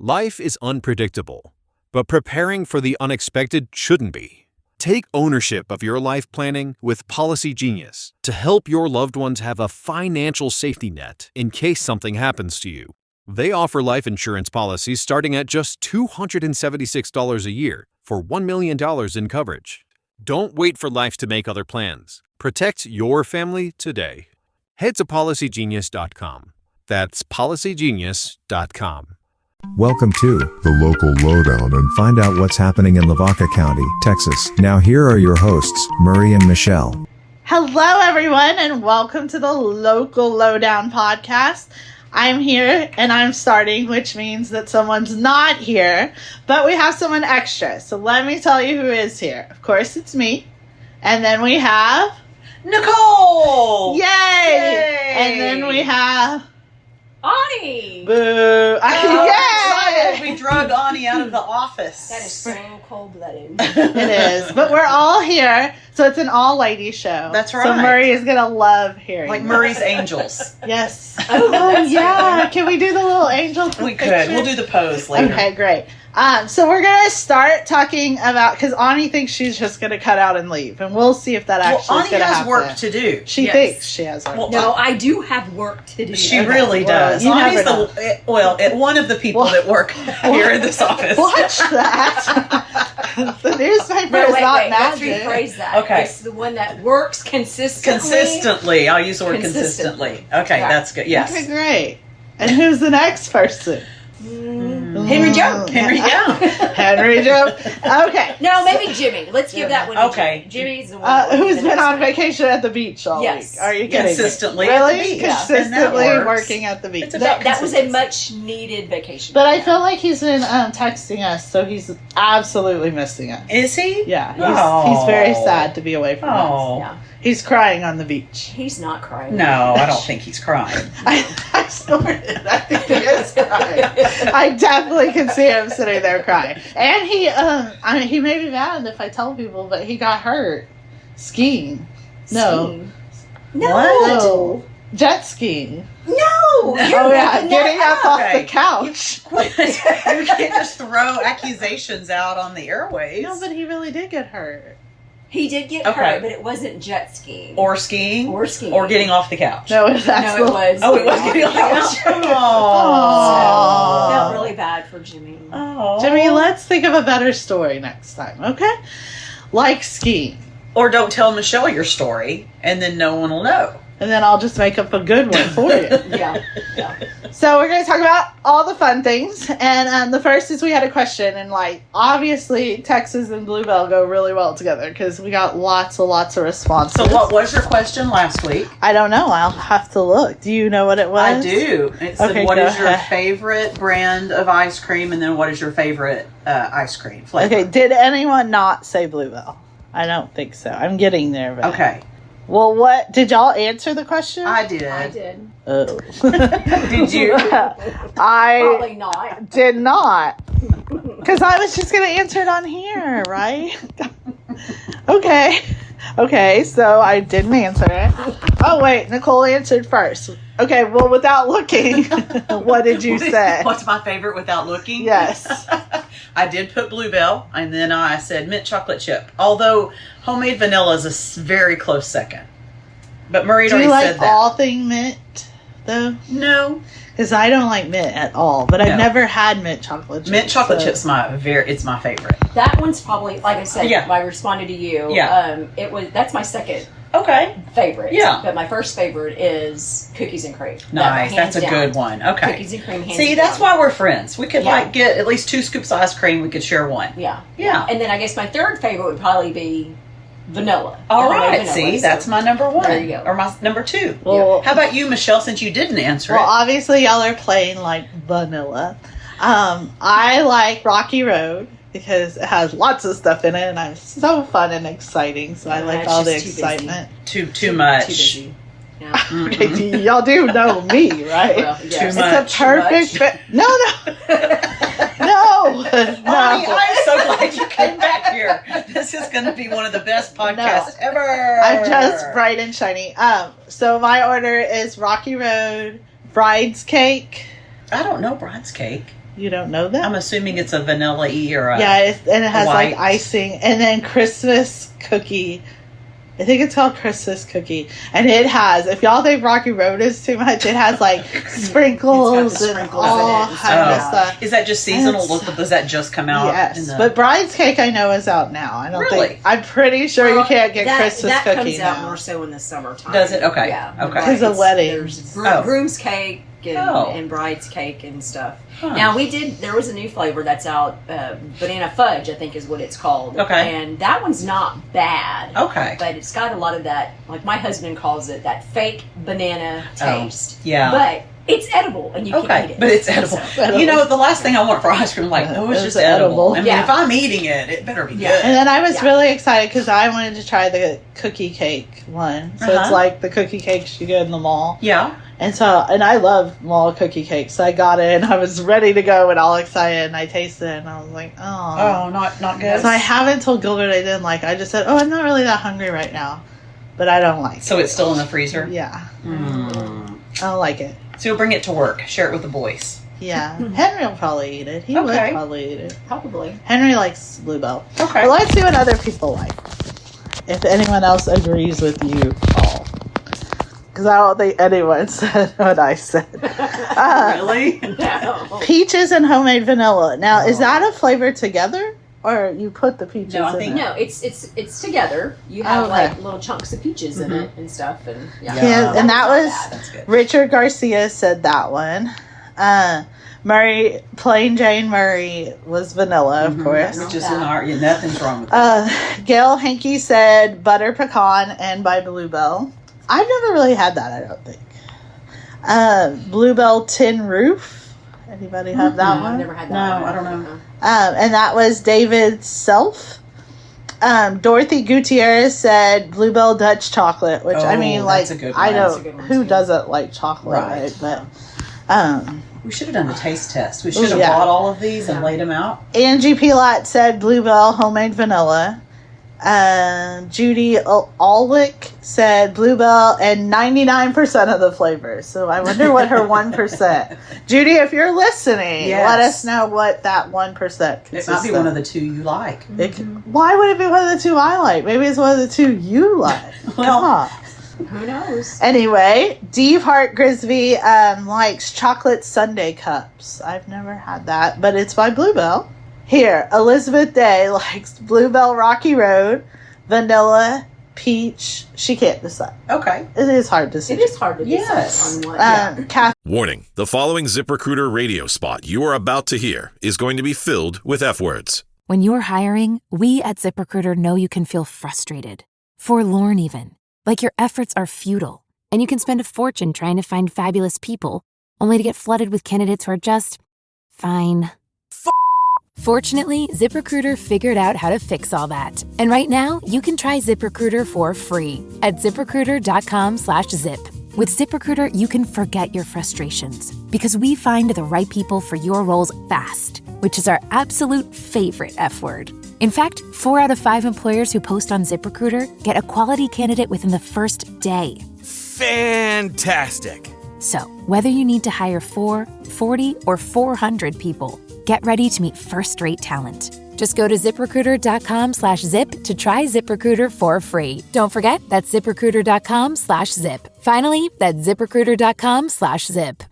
Life is unpredictable, but preparing for the unexpected shouldn't be. Take ownership of your life planning with Policy Genius to help your loved ones have a financial safety net in case something happens to you. They offer life insurance policies starting at just $276 a year for $1 million in coverage. Don't wait for life to make other plans. Protect your family today. Head to PolicyGenius.com. That's PolicyGenius.com. Welcome to the Local Lowdown and find out what's happening in Lavaca County, Texas. Now here are your hosts, Murray and Michelle. Hello everyone and welcome to the Local Lowdown podcast. I'm here and I'm starting, which means that someone's not here, but we have someone extra. So let me tell you who is here. Of course it's me. And then we have Nicole! Yay! And then we have Ani! Boo! Yay! We drug Ani out of the office. That is so cold-blooded. It is. But we're all here, so it's an all-ladies show. That's right. So Murray is going to love hearing Like this. Murray's Angels. Yes. Oh, yeah. Can we do the little angel We picture? could. We'll do the pose later. Okay, great. So we're going to start talking about, because Ani thinks she's just going to cut out and leave, and we'll see if that actually is Ani going to has happen. work to do. She Yes. thinks she has work. Well, No, I do have work to do. She really does. you Ani's never one of the people that work here in this office. Watch that. The newspaper No, is wait, not let's magic. rephrase that. Okay. It's the one that works consistently. Consistently. I'll use the word consistently. Okay, Yeah. that's good. Yes. Okay, great. And who's the next person? Henry Joe. Henry, yeah. Henry Joe. Okay. No, maybe Jimmy. Let's give that one to Okay. Jimmy. Jimmy's the one. Who's been on vacation at the beach all Yes. week? Are you kidding? Consistently me? at the Really? beach. Yeah. Consistently And that works. working at the beach. It's about That was a consistency. much needed vacation. But I feel like he's been texting us, so he's absolutely missing us. Is he? Yeah, Oh. he's very sad to be away from us. Oh. Yeah. He's crying on the beach. He's not crying. No, I don't think he's crying. I snorted. I think he is crying. I definitely can see him sitting there crying. And he may be mad if I tell people, but he got hurt skiing. No. Skiing. No. No. Jet skiing. No. Oh yeah, getting up off Okay. the couch. You can't just throw accusations out on the airwaves. No, but he really did get hurt. He did get Okay. hurt, but it wasn't jet skiing. Or skiing. Or skiing. Or getting off the couch. No, that's No, it was. Oh, it was getting off the couch. So, Oh. I felt really bad for Jimmy. Oh. Jimmy, let's think of a better story next time, okay? Like skiing. Or don't tell Michelle your story, and then no one will know. And then I'll just make up a good one for you. Yeah. Yeah. So we're going to talk about all the fun things. And the first is we had a question. And, like, obviously, Texas and Bluebell go really well together because we got lots of responses. So what was your question last week? I don't know. I'll have to look. Do you know what it was? I do. It said, Okay, what go is your ahead. favorite brand of ice cream? And then what is your favorite ice cream flavor? Okay, did anyone not say Bluebell? I don't think so. I'm getting there. But... Okay. Well, what? Did y'all answer the question? I did. I did. Oh. Did you? I Probably not. did not. Because I was just going to answer it on here, right? Okay, so I didn't answer it. Oh, wait, Nicole answered first. Okay, well, without looking, what did you say? What's my favorite without looking? Yes. I did put Bluebell, and then I said mint chocolate chip. Although homemade vanilla is a very close second. But Murray Do already you like said that. all thing mint, though? No. Because I don't like mint at all, but I've No. never had mint chocolate chips. Mint chocolate so- chip's it's my favorite. That one's probably, like I said, Yeah. I responded to you. Yeah. That's my second Okay. favorite. Yeah. But my first favorite is cookies and cream. Nice. That's a hands good down. one. Okay. Cookies and cream. Hands See, that's down. why we're friends. We could Yeah. get at least 2 scoops of ice cream. We could share one. Yeah. Yeah. And then I guess my third favorite would probably be vanilla. All Homemade right. vanilla, See, so- that's my number 1. There you go. Or my number 2. Well, How about you, Michelle, since you didn't answer Well, it? obviously, y'all are playing like vanilla. I like Rocky Road because it has lots of stuff in it, and I'm so fun and exciting. So I like it's all the just too busy. excitement. Too much. Too busy. Yeah. Okay, y'all do know me, right? Well, Too yes. much. It's a perfect fit. No, Honey, no. I'm so glad you came back here. This is going to be one of the best podcasts ever. I'm just bright and shiny. So my order is Rocky Road, Bride's Cake, I don't know Bride's Cake. You don't know that? I'm assuming it's a vanilla-y or a and it has white. like icing, and then Christmas cookie. I think it's called Christmas cookie, and it has. If y'all think Rocky Road is too much, it has like sprinkles It's got the and sprinkles all in it. kind of Oh. stuff. Is that just seasonal? It's- Does that just come out? Yes, but Bride's Cake I know is out now. I don't Really? think. I'm pretty sure you Well, can't get Christmas that cookie comes out now. more so in the summertime. Does it? Okay. Yeah. Okay. Because of It's- weddings. There's Oh. groom's cake and, Oh. and bride's cake and stuff. Huh. Now there was a new flavor that's out, banana fudge, I think is what it's called. Okay. And that one's not bad. Okay. But it's got a lot of that, like my husband calls it, that fake banana taste. yeah. But it's edible and you can eat Okay, it. but it's edible. So- You know, the last thing I want for ice cream, like, no, it's It's just edible. edible. I mean, Yeah. if I'm eating it, it better be Yeah. good. And then I was Yeah. really excited because I wanted to try the cookie cake one. So it's Uh-huh. like the cookie cakes you get in the mall. Yeah. And I love mall cookie cakes. So I got it and I was ready to go and all excited and I tasted it and I was like, Oh, not good. So I haven't told Gilbert I didn't like it. I just said, I'm not really that hungry right now. But I don't like it. So it's still in the freezer? Yeah. Mm. I don't like it. So you'll bring it to work, share it with the boys. Yeah. Henry will probably eat it. He would Okay. probably eat it. Probably. Henry likes Bluebell. Okay. But let's see what other people like. If anyone else agrees with you all. Because I don't think anyone said what I said. Really? No. Peaches and homemade vanilla. Now, is that a flavor together? Or you put the peaches No, I in think- it? No, it's together. You have Okay. like little chunks of peaches in it and stuff, and Yeah, and that was That's good. Richard Garcia said that one. Murray, plain Jane Murray was vanilla, of course. It's just in our, nothing's wrong with it. Gail Hankey said butter pecan and by Bluebell. I've never really had that, I don't think. Bluebell tin roof. Anybody have that I've one? never had that. No, one. I don't know. And that was David Self. Dorothy Gutierrez said Bluebell Dutch chocolate, which I Oh, mean, like, that's a good I one. That's don't, a good one, who too. doesn't like chocolate, Right. right? But, We should have done the taste test. We should have Yeah. bought all of these and laid them out. Angie Pilat said Bluebell homemade vanilla. Judy Alwick said Bluebell and 99% of the flavors. So I wonder what her 1%. Judy, if you're listening, Yes. let us know what that 1% It consists might be one of the two you like. Why would it be one of the two I like? Maybe it's one of the two you like. Well- Come on. Who knows? Anyway, Deve Hart Grisby likes chocolate sundae cups. I've never had that, but it's by Bluebell. Here, Elizabeth Day likes Bluebell Rocky Road, vanilla, peach. She can't decide. Okay. It is hard to It say. is hard to decide Yes. on what. Kath Warning, the following ZipRecruiter radio spot you are about to hear is going to be filled with F words. When you're hiring, we at ZipRecruiter know you can feel frustrated, forlorn even, like your efforts are futile, and you can spend a fortune trying to find fabulous people, only to get flooded with candidates who are just fine. Fortunately, ZipRecruiter figured out how to fix all that. And right now, you can try ZipRecruiter for free at ZipRecruiter.com/zip. With ZipRecruiter, you can forget your frustrations because we find the right people for your roles fast, which is our absolute favorite F word. In fact, 4 out of 5 employers who post on ZipRecruiter get a quality candidate within the first day. Fantastic. So, whether you need to hire 4, 40, or 400 people, get ready to meet first-rate talent. Just go to ZipRecruiter.com/zip to try ZipRecruiter for free. Don't forget, that's ZipRecruiter.com/zip. Finally, that's ZipRecruiter.com/zip.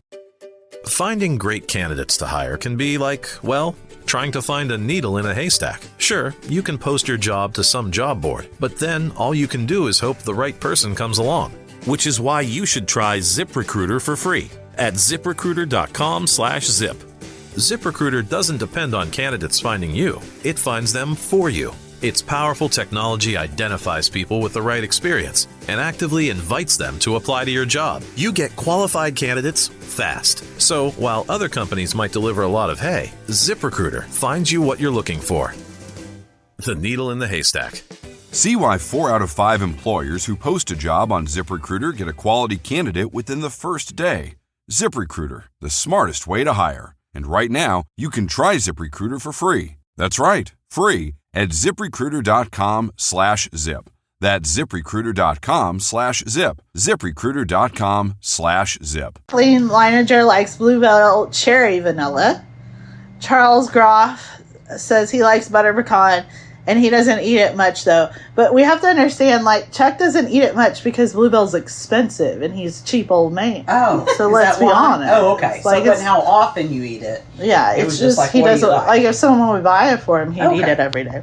Finding great candidates to hire can be like, well, trying to find a needle in a haystack. Sure, you can post your job to some job board, but then all you can do is hope the right person comes along. Which is why you should try ZipRecruiter for free at ZipRecruiter.com/zip. ZipRecruiter doesn't depend on candidates finding you. It finds them for you. Its powerful technology identifies people with the right experience and actively invites them to apply to your job. You get qualified candidates fast. So while other companies might deliver a lot of hay, ZipRecruiter finds you what you're looking for. The needle in the haystack. See why 4 out of 5 employers who post a job on ZipRecruiter get a quality candidate within the first day. ZipRecruiter, the smartest way to hire. And right now, you can try ZipRecruiter for free. That's right, free at ZipRecruiter.com/zip. That's ZipRecruiter.com/zip. ZipRecruiter.com/zip. Kathleen Leininger likes Bluebell cherry vanilla. Charles Groff says he likes butter pecan, and he doesn't eat it much, though. But we have to understand, like, Chuck doesn't eat it much because Bluebell's expensive, and he's a cheap old man. Oh, so is let's that be why? honest. Oh, okay. It's So like it wasn't how often you eat it. Yeah, It it's was just like, he what do you doesn't like? if someone would buy it for him, he'd eat Okay. it every day.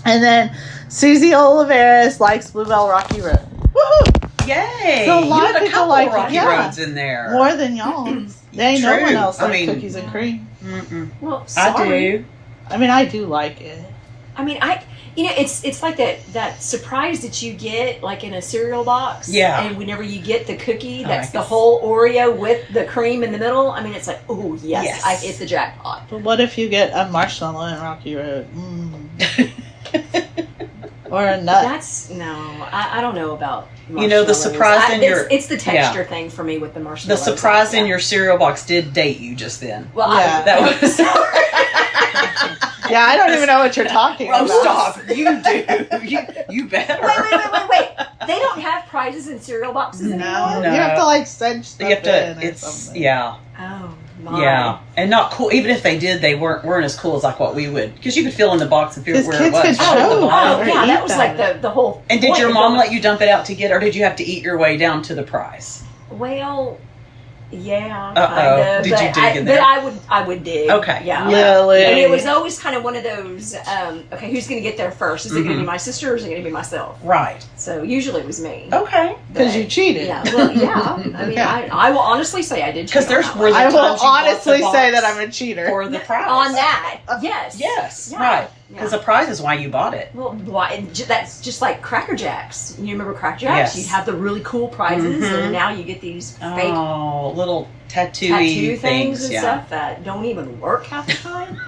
And then Susie Oliveris likes Bluebell Rocky Road. Woohoo! Yay! So a lot you of had a people couple like of Rocky it, yeah. Roads in there. More than y'all's. There ain't no True. one else I like mean- cookies and cream. Mm-mm. Well, I sorry. do. I mean, I do like it. I mean, it's like that surprise that you get like in a cereal box. Yeah. And whenever you get the cookie, Oh, that's I the guess. whole Oreo with the cream in the middle. I mean, it's like, oh yes, Yes. I hit the jackpot. But what if you get a marshmallow in Rocky Road? Or a nut? That's I don't know about. You know, the marshmallows. surprise in your- it's the texture thing for me with the The marshmallows. surprise in Yeah. your cereal box did date you just then. Well, Yeah. That was. Yeah, I don't even know what you're talking Oh, about. stop! You do. You better. Wait. They don't have prizes in cereal boxes No, anymore. No. you have to like cinch stuff You have to. in or It's something. yeah. Oh my. Yeah, and not cool. Even if they did, they weren't as cool as like what we would, because you could feel in the box and figure Because where it kids was. could Right at the choke. bottom. Oh Or yeah, eat that was like that. the whole. And did point your of mom going- let you dump it out to get, or did you have to eat your way down to the prize? Well, yeah, Uh-oh. kind of. Did you dig in there? But I would dig. Okay. Yeah. Lily. And it was always kind of one of those. Okay, who's going to get there first? Is it going to be my sister or is it going to be myself? Right. So usually it was me. Okay. Because you cheated. Yeah. Well, yeah. I mean, I will honestly say I did. Because cheat there's on that really one. I will times you bought the honestly box say that I'm a cheater. for the prize. on that. Yes. Yes. Yeah. Right. Yeah. Because the prize is why you bought it. Well, why? That's just like Cracker Jacks. You remember Cracker Jacks? Yes. You'd have the really cool prizes, Mhm. and now you get these fake Oh, little tattoo things and yeah. stuff that don't even work half the time.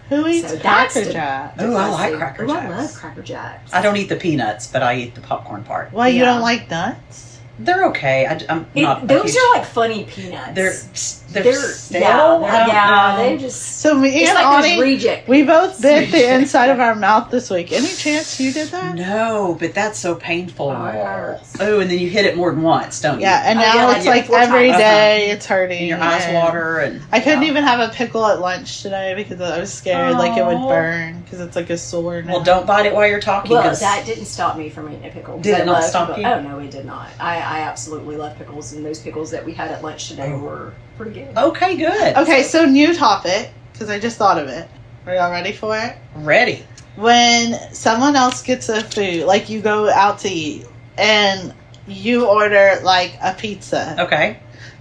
Who eats So that's Cracker the- Jack? Ooh, I like See, Cracker ooh, Jacks. I love Cracker Jacks. I don't eat the peanuts, but I eat the popcorn part. Why, you Yeah. don't like nuts? They're okay. I'm not. a Those huge- are like funny peanuts. They're stale. yeah, I they don't know. just. So me It's and like those Ani, reject. we both bit the inside of our mouth this week. Any chance you did that? No, but that's so painful. Oh, it hurts. Oh, and then you hit it more than once, don't you? Yeah, and Oh, now yeah, it's like like 4 every times. day it's hurting. And your eyes and water, and I couldn't yeah. even have a pickle at lunch today because I was scared like it would Aw. burn because it's like a sore now. Well, don't bite it while you're talking. Well, 'cause- that didn't stop me from eating a pickle. Did it I not love stop pickle- you? Oh no, it did not. I absolutely love pickles, and those pickles that we had at lunch today were pretty good. Okay, good. Okay, so new topic because I just thought of it. Are y'all ready for it? Ready. When someone else gets a food, like you go out to eat and you order like a pizza, Okay.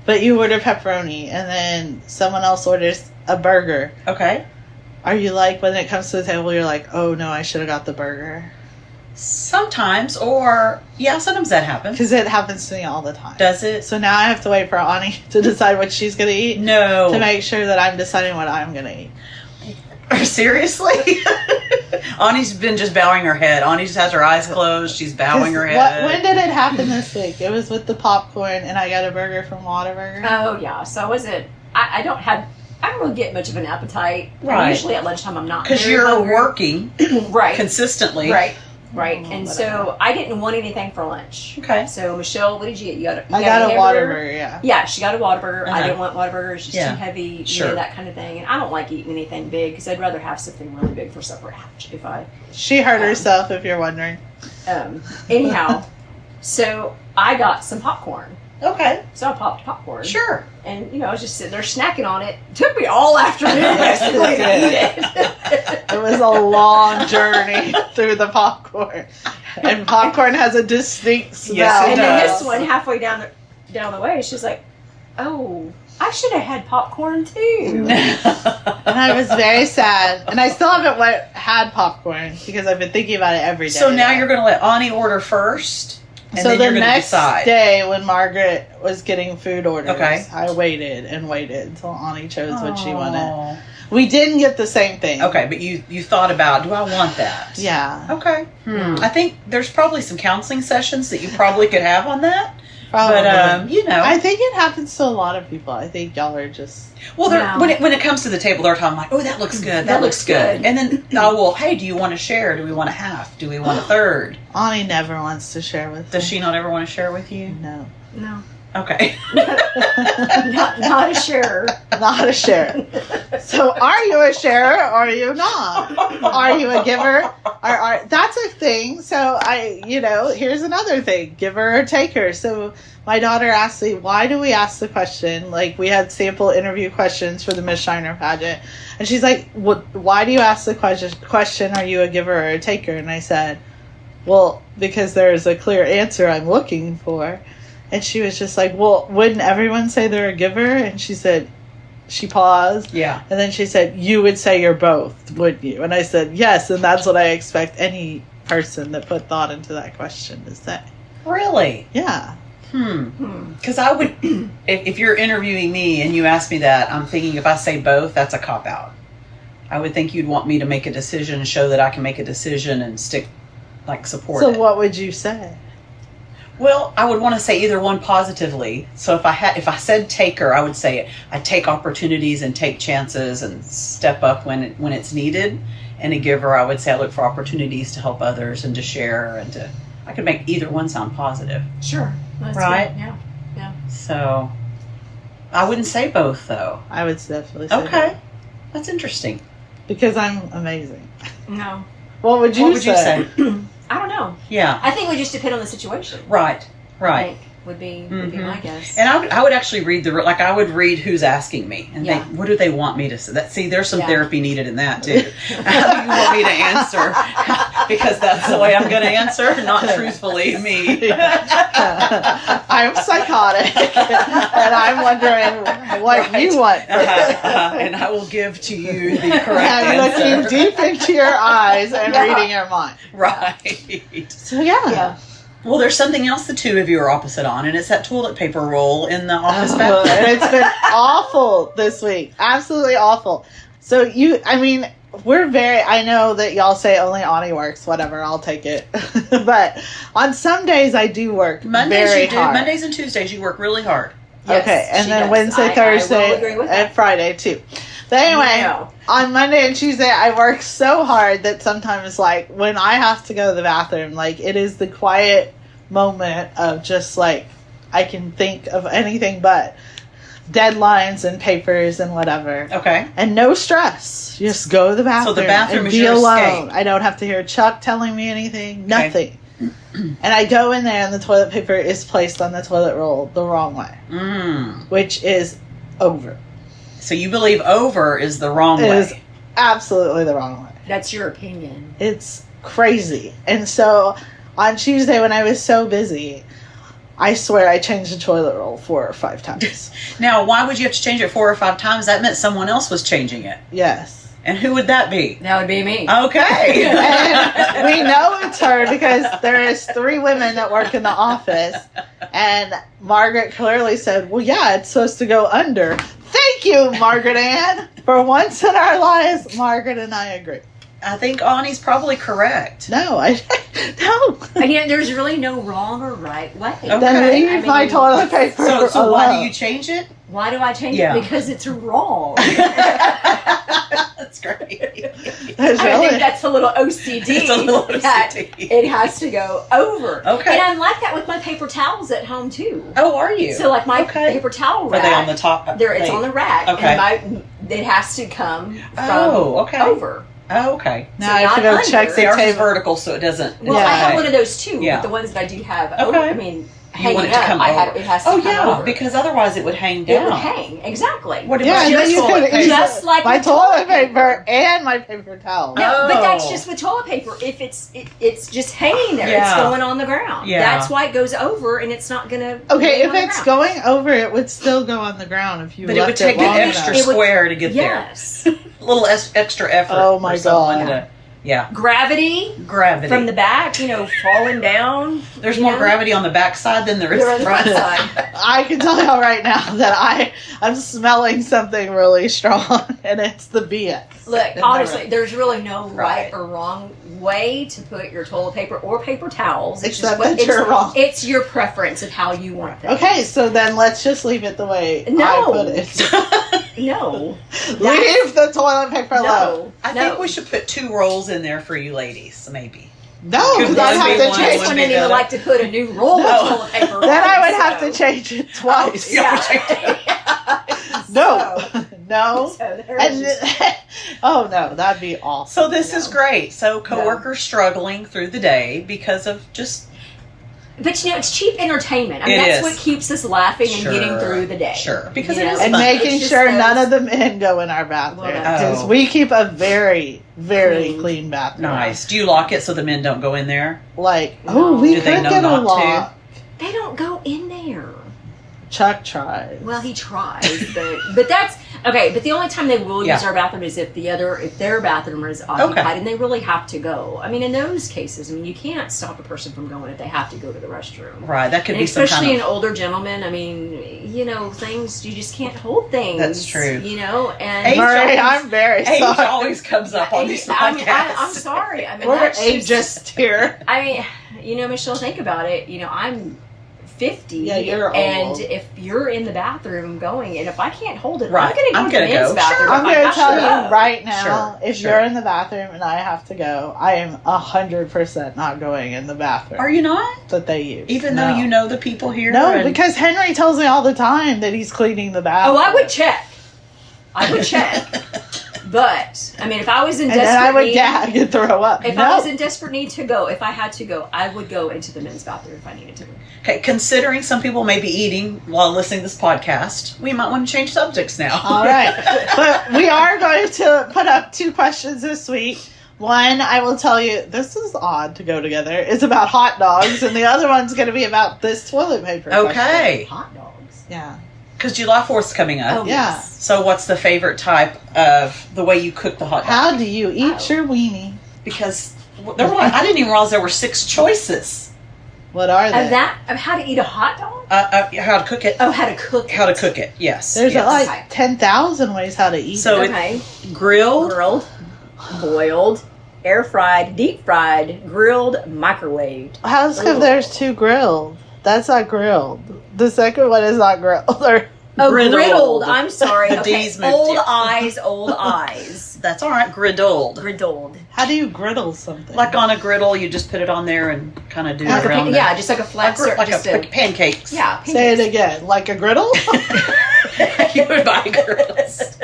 but you order pepperoni and then someone else orders a burger. Okay. Are you like, when it comes to the table, you're like, oh no, I should have got the burger? Sometimes, or yeah, sometimes that happens. Because it happens to me all the time. Does it? So now I have to wait for Ani to decide what she's going to eat No. to make sure that I'm deciding what I'm going to eat. Seriously? Ani's been just bowing her head. Ani just has her eyes closed. She's bowing her head. When did it happen this week? It was with the popcorn and I got a burger from Whataburger. Oh yeah, so I wasn't. I don't really get much of an appetite. Right. Usually at lunchtime I'm not. Because very you're hungry. working right. consistently. Right. Oh, And so I didn't want anything for lunch. Okay. So Michelle, what did you get? You got a I got a hamburger? Whataburger, yeah. Yeah, she got a Whataburger. Uh-huh. I didn't want Whataburger. It's just Yeah. too heavy, you Sure. know, that kind of thing. And I don't like eating anything big because I'd rather have something really big for supper. If I She hurt herself, if you're wondering. anyhow, so I got some popcorn. Okay. So I popped popcorn. Sure. And, you know, I was just sitting there snacking on it. It took me all afternoon basically to eat it. It was a long journey through the popcorn. And popcorn has a distinct smell. Yes, it And then does. this one, halfway down the way, she's like, "Oh, I should have had popcorn too." And I was very sad. And I still haven't had popcorn because I've been thinking about it every day. So now you're going to let Ani order first, and so then the you're going to next decide. day when Margaret was getting food orders, Okay. I waited and waited until Ani chose what she wanted. Aw. We didn't get the same thing. Okay, but you thought about, do I want that? Yeah. Okay. I think there's probably some counseling sessions that you probably could have on that. Probably. But, you know. I think it happens to a lot of people. I think y'all are just... Well, No. when it comes to the table, they're talking like, oh, that looks good. That looks good. And then, oh, well, hey, do you want to share? Do we want a half? Do we want a third? Ani never wants to share with Does me. she not ever want to share with you? No. No. Okay. Not a sharer. Not a sharer. So are you a sharer or are you not? Are you a giver? That's a thing. So here's another thing, giver or taker. So my daughter asked me, why do we ask the question? Like, we had sample interview questions for the Miss Shiner pageant. And she's like, why do you ask the question, are you a giver or a taker? And I said, well, because there's a clear answer I'm looking for. And she was just like, well, wouldn't everyone say they're a giver? And she said, she paused. Yeah. And then she said, you would say you're both, wouldn't you? And I said, yes. And that's what I expect any person that put thought into that question to say. Really? Yeah. Because I would, if you're interviewing me and you ask me that, I'm thinking if I say both, that's a cop-out. I would think you'd want me to make a decision, show that I can make a decision and support it. So what would you say? Well, I would want to say either one positively. So if I said taker, I would say I take opportunities and take chances and step up when it's needed. And a giver, I would say I look for opportunities to help others and to share and I could make either one sound positive. Sure. That's Right? Good. Yeah. So I wouldn't say both though. I would definitely say Okay. that. That's interesting. Because I'm amazing. No. What would you say? I don't know. Yeah. I think it would just depend on the situation. Right. I think would be my guess. And I would actually read I would read who's asking me and think, what do they want me to say? See, there's some therapy needed in that too. How do you want me to answer? Because that's the way I'm going to answer, not truthfully me. I'm psychotic, and I'm wondering what you want. And I will give to you the correct I'm answer. looking deep into your eyes and reading your mind. Right. So yeah. Well, there's something else the two of you are opposite on, and it's that toilet paper roll in the office And bathroom. it's been awful this week. Absolutely awful. So I know that y'all say only Ani works, whatever, I'll take it. But on some days I do work very hard. Mondays and Tuesdays you work really hard. Yes, okay, and she then does. Wednesday, I will Thursday, agree with and that. Friday too. But anyway, No. on Monday and Tuesday, I work so hard that sometimes, like, when I have to go to the bathroom, like, it is the quiet moment of just, like, I can think of anything but deadlines and papers and whatever. Okay. And no stress. You just go to the bathroom. So the bathroom and is be your alone. escape. I don't have to hear Chuck telling me anything. Okay. Nothing. And I go in there and the toilet paper is placed on the toilet roll the wrong way. Which is over. So you believe over is the wrong It way. is absolutely the wrong way. That's your opinion. It's crazy. And so on Tuesday when I was so busy, I swear I changed the toilet roll 4 or 5 times. Now, why would you have to change it 4 or 5 times? That meant someone else was changing it. Yes. And who would that be? That would be me. Okay. And we know it's her because there is 3 women that work in the office. And Margaret clearly said, well, yeah, it's supposed to go under. Thank you, Margaret Ann. For once in our lives, Margaret and I agree. I think Ani's probably correct. No. And yet there's really no wrong or right way. Okay. Then leave I mean, my toilet paper So why do alone. you change it? Why do I change Yeah. it? Because it's wrong. That's great. That's I really- think that's a little OCD. It's a little that OCD. It has to go over. Okay. And I'm like that with my paper towels at home too. Oh, are you? So like my Okay. paper towel Are rack. they on the top? It's on the rack. Okay. And it has to come from okay. over. Oh, okay. Now I have to not go check under. the They're table. vertical, so it doesn't. Well, Yeah. I have one of those too. Yeah. But the ones that I do have, Okay. hanging want it to up, come I had over. it has to Oh, come yeah, over. because otherwise it would hang it down. would hang exactly. What Yeah, about and your then you toilet could paper? Just like my with toilet paper and my paper towel. No, but that's Oh. just with toilet paper. If it's just hanging there, Yeah. it's going on the ground. Yeah. That's why it goes over, and it's not gonna. Okay, lay if on the it's ground. going over, it would still go on the ground if you But it left would take an long extra enough. It would- square to get Yes, there. A little extra effort. Oh, my for someone God. to- yeah. gravity Gravity. from the back, falling down. There's you more know? gravity on the back side than there is You're on the front front side. side. I can tell you right now that I'm smelling something really strong, and it's the BS. Look, And honestly, there's really no Right. right or wrong way to put your toilet paper or paper towels. It's Except just that you're wrong. It's your preference of how you want them. Okay, so then let's just leave it the way I No. put it. No. Leave the toilet paper alone. No. I think we should put 2 rolls in there for you ladies, maybe. No, Could because I'd one be have to one, change one One be didn't even the like to put a new roll of toilet paper. Then I would on, have to so- change it twice. No, no. So there's And just- oh no, that'd be awesome. So this is great. So coworkers struggling through the day because of just But it's cheap entertainment. I mean, It that's is. what keeps us laughing and Sure. getting through the day. Sure. Because You it know? is and fun. making It's just sure those- none of the men go in our bathroom Well, because Oh. we keep a very, very Clean. clean bathroom. Nice. Do you lock it so the men don't go in there? Like, No. we Do they could know get a not to? lock. They don't go in there. Chuck tries. Well, he tries, but that's okay. But the only time they will use Yeah. our bathroom is if their bathroom is occupied Okay. and they really have to go. I mean, in those cases, I mean, you can't stop a person from going if they have to go to the restroom. Right. That could And be some especially kind an of. older gentleman. I mean, you know, things you just can't hold things. That's true. You know, and Age Murray, always- I'm very Age sorry. always comes up on these I mean, podcasts. I'm sorry. I mean, We're that's ageist here. I mean, you know, Michelle, think about it. You know, I'm 50. Yeah, you're and old. if you're in the bathroom going, and if I can't hold it, Right. I'm going to go I'm to the gonna men's go. bathroom. Sure. I'm if I going to have tell to you go. right now, Sure, if sure. you're in the bathroom and I have to go, I am 100% not going in the bathroom Are you not? that they use. Even No. though you know the people here? No, and- because Henry tells me all the time that he's cleaning the Oh, bathroom. I would check. I would check. But, I mean, if I was in And desperate then I would need, gag and throw up. if no. I was in desperate need to go, if I had to go, I would go into the men's bathroom if I needed to. Okay, considering some people may be eating while listening to this podcast, we might want to change subjects now. All right. But we are going to put up 2 questions this week. One, I will tell you, this is odd to go together. It's about hot dogs, and the other one's going to be about this toilet paper. Okay. Hot dogs. Yeah. Because July 4th's coming up. Oh, Yeah. yes. So what's the favorite type of the way you cook the hot dog? How do you eat Oh. your weenie? Because there were I didn't even realize there were 6 choices. What are they? Of how to eat a hot dog? How to cook it. Oh, how to cook it. How to cook it, yes. There's yes. like Okay. 10,000 ways how to eat So it. Okay. it's grilled. Grilled, boiled, air fried, deep fried, grilled, microwaved. How's come Ooh. there's 2 grilled? That's not grilled. The second one is not grilled. Or Oh, Griddled. griddled. I'm sorry. The Okay. D's moved Old you. eyes, old eyes. That's all right, griddled. Griddled. how do you griddle something? Like on a griddle, you just put it on there and kind of do Like it a around there. Yeah, just like a flat Like, like just a pancakes. yeah. Say it again. Like a griddle? You would buy griddles.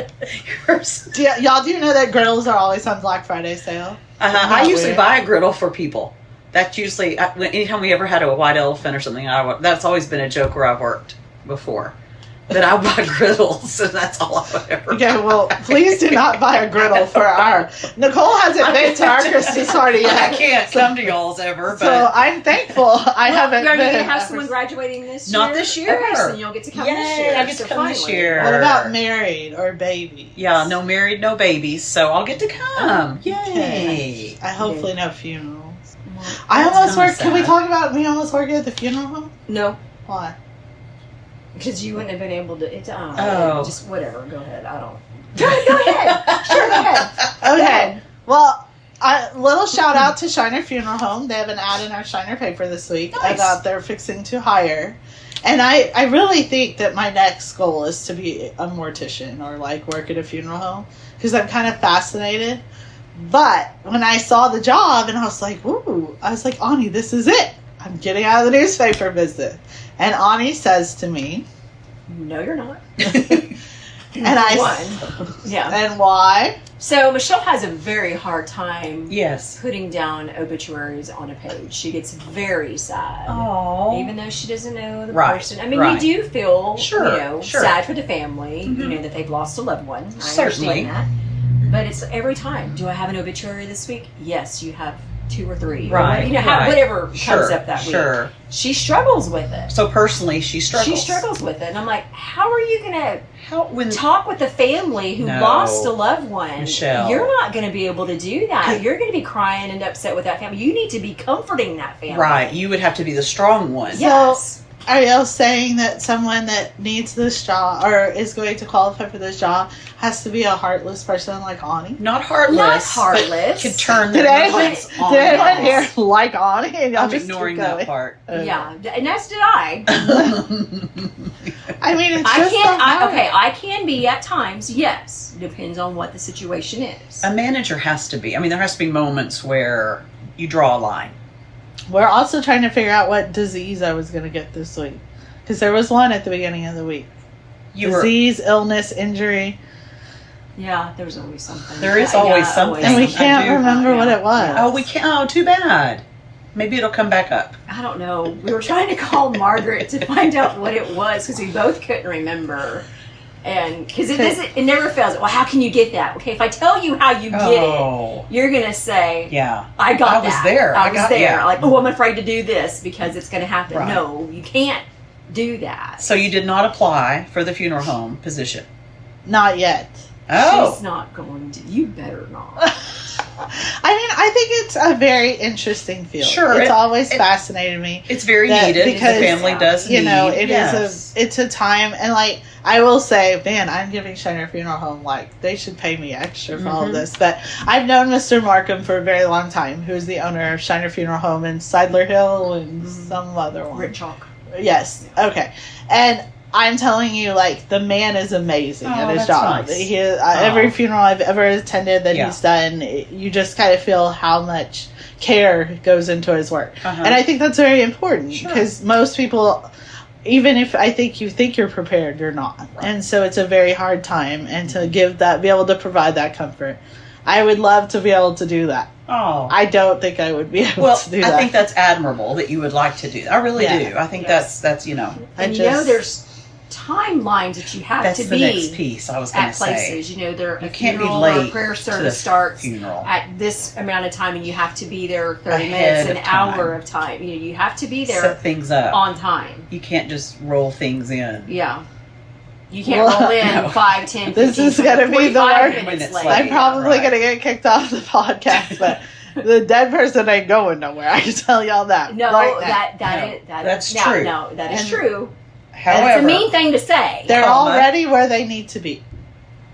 Y'all do know that griddles are always on Black Friday sale? I Not usually weird. buy a griddle for people. That's usually anytime we ever had a white elephant or something. That's always been a joke where I've worked before. That I buy griddles, and that's all I would ever. Okay, well, please do not buy a griddle for our... Nicole hasn't been to our Christmas party yet. I can't come to y'all's ever, but So I'm thankful I haven't Are you been. going to have someone graduating this year? Not this year. Okay, so then you'll get to come this Yay, year. I get to So come this finally. year. What about married or baby? yeah, no married, no babies, so I'll get to come. Yay! Okay. I hopefully no funerals. Well, I That's almost kinda work. Can we sad. talk about me almost working at the funeral home? No, Why? because you wouldn't have been able to. Oh. Just whatever. Go ahead. I don't. Go ahead. Sure, go ahead. Okay. Well, little shout out to Shiner Funeral Home. They have an ad in our Shiner paper this week Nice. about they're fixing to hire. And I really think that my next goal is to be a mortician or like work at a funeral home because I'm kind of fascinated. But when I saw the job and I was like, ooh, I was like, Ani, this is it. I'm getting out of the newspaper business. And Ani says to me, No, you're not. and I, One. Yeah. and why? So Michelle has a very hard time Yes. putting down obituaries on a page. She gets very sad. Oh. Even though she doesn't know the Right, person. I mean, right. you do feel, Sure, you know, sure. sad for the family, you Mhm. know, that they've lost a loved one. I Certainly. understand that. But it's every time. Do I have an obituary this week? Yes, you have 2 or 3. Right, Or, you know, right. whatever comes Sure, up that week. sure. She struggles with it. So personally, she struggles. She struggles with it. And I'm like, how are you going to How when talk with the family who No. lost a loved one? Michelle. You're not going to be able to do that. You're going to be crying and upset with that family. You need to be comforting that family. right, you would have to be the strong one. Yes. Are y'all saying that someone that needs this job or is going to qualify for this job has to be a heartless person like Ani? Not heartless. Not But heartless. could turn Did their anyone, emotions on. did anyone and here off. like Ani? And y'all I'm just ignoring keep going? that part. Yeah, and that's did I. I mean, it's I just can. so hard. I can be at times. Yes, depends on what the situation is. A manager has to be. I mean, there has to be moments where you draw a line. We're also trying to figure out what disease I was going to get this week. Because there was one at the beginning of the week. Disease, illness, injury. Yeah, there's always something. There is always something. And we can't remember what it was. Oh, we can't. Oh, too bad. Maybe it'll come back up. I don't know. We were trying to call Margaret to find out what it was because we both couldn't remember. And because it never fails. Well, how can you get that? Okay, if I tell you how you get it, you're gonna say, "Yeah, I got that. I was there. I was there." Yeah. Like, oh, I'm afraid to do this because it's gonna happen. Right. No, you can't do that. So you did not apply for the funeral home position? Not yet. Oh, she's not going to. You better not. I mean, I think it's a very interesting field. Sure, it's always fascinated me. It's very needed because the family does. It's a time, and like I will say, man, I'm giving Shiner Funeral Home like they should pay me extra for all of this. But I've known Mr. Markham for a very long time, who's the owner of Shiner Funeral Home in Seidler Hill and some other one. Rich Hawk. Yes. Okay. And I'm telling you, like, the man is amazing at his job. Nice. Every funeral I've ever attended that he's done, you just kind of feel how much care goes into his work. And I think that's very important because most people, even if I think you think you're prepared, you're not. Right. And so it's a very hard time. And to be able to provide that comfort, I would love to be able to do that. Oh, I don't think I would be able to do that. I think that's admirable that you would like to do that. I really do. I think that's And there's timelines that you have to be. That's the next piece I was going to say. At places, you can't be late. Or prayer service starts at this amount of time, and you have to be there 30 minutes, an hour of time. You have to be there. Set things up on time. You can't just roll things in. Yeah. You can't roll in 5, 10, 15, This is going to be the worst. Minutes late. I'm probably going to get kicked off the podcast, but the dead person ain't going nowhere. I can tell y'all that. No, right that's true. No, that is true. However, it's a mean thing to say. They're already where they need to be.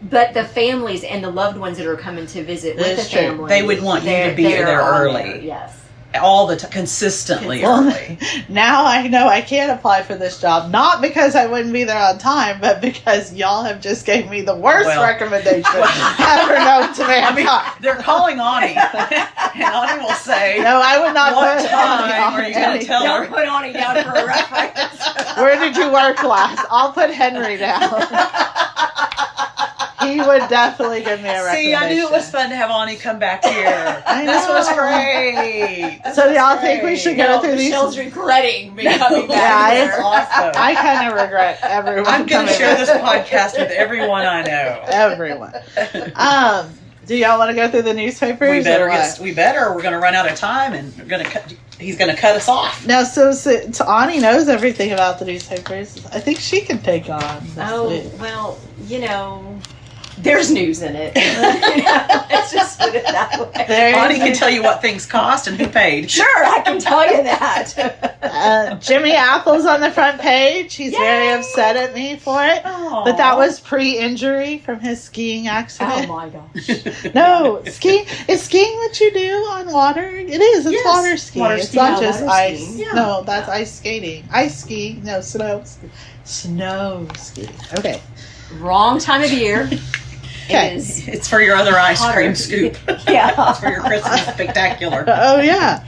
But the families and the loved ones that are coming to visit with the family, they would want you to be there early. There, yes. All the time, consistently early. Now I know I can't apply for this job, not because I wouldn't be there on time, but because y'all have just gave me the worst recommendation ever known to mankind. They're calling Ani, and Ani will say, "No, I would not what put time are you going to tell her? Don't put Ani down for a reference. Where did you work last? I'll put Henry down." He would definitely give me a recommendation. See, I knew it was fun to have Ani come back here. This was great. So y'all think we should go through these? Michelle's regretting me coming back. Yeah, it's awesome. I kind of regret everyone. I'm going to share this podcast with everyone I know. Everyone. Do y'all want to go through the newspapers? We better. We're going to run out of time, and he's going to cut us off. Now, so Ani knows everything about the newspapers. I think she can take on this week. Well, there's news in it. Let's just put it that way. Ani can tell you what things cost and who paid. Sure, I can tell you that. Jimmy Apple's on the front page. He's very upset at me for it. Aww. But that was pre-injury from his skiing accident. Oh my gosh. No, skiing. Is skiing what you do on water? It is. It's water skiing. It's not just ice. Yeah. No, that's ice skating. Ice skiing. No, snow skiing. Okay. Wrong time of year. Okay. It's for your other ice cream scoop. Yeah. It's for your Christmas spectacular. Oh, yeah.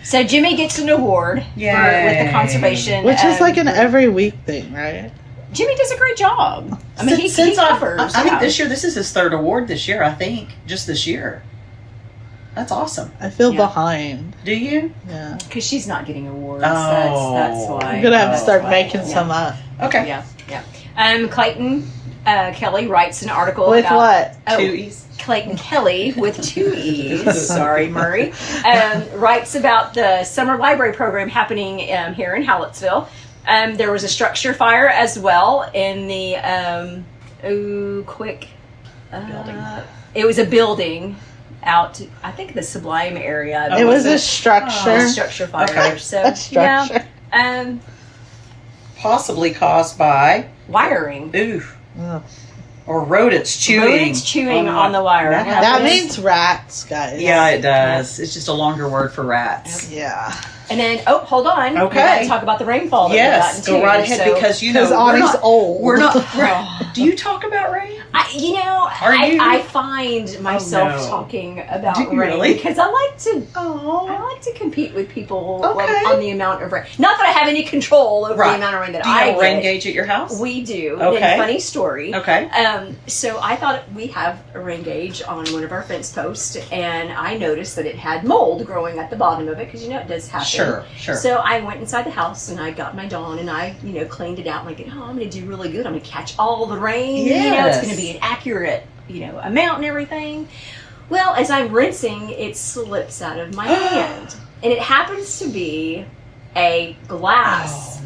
So Jimmy gets an award with the conservation. Which is like an every week thing, right? Jimmy does a great job. I mean, he covers. I think this year, this is his third award this year, I think. Just this year. That's awesome. I feel behind. Do you? Yeah. Because she's not getting awards. Oh. That's why. I'm going to have to start making some up. Okay. Yeah. Clayton Kelly writes an article with about... what? 2 E's. Clayton Kelly with 2 E's. Sorry, Murray. Writes about the summer library program happening here in Hallettsville. There was a structure fire as well in the building. It was a building out, I think, the Sublime area. It was a structure. A structure fire. Okay. So, a structure. Yeah, possibly caused by wiring. Ooh. Or rodents chewing. Rodents chewing on the wire. That means rats, guys. Yeah, it does. It's just a longer word for rats. Yeah. And then, hold on. Okay. We got to talk about the rainfall that we got go right ahead because Ani's old. We're not. Do you talk about rain? I find myself talking about Do you rain really? because I like to compete with people on the amount of rain. Not that I have any control over the amount of rain that I get. Do you have a rain gauge at your house? We do. Okay. And funny story. Okay. So I thought we have a rain gauge on one of our fence posts, and I noticed that it had mold growing at the bottom of it because it does happen. Sure. So I went inside the house and I got my Dawn and I cleaned it out. I'm like, I'm going to do really good. I'm going to catch all the rain. Yes. It's going to be an accurate amount and everything. Well, as I'm rinsing, it slips out of my hand, and it happens to be a glass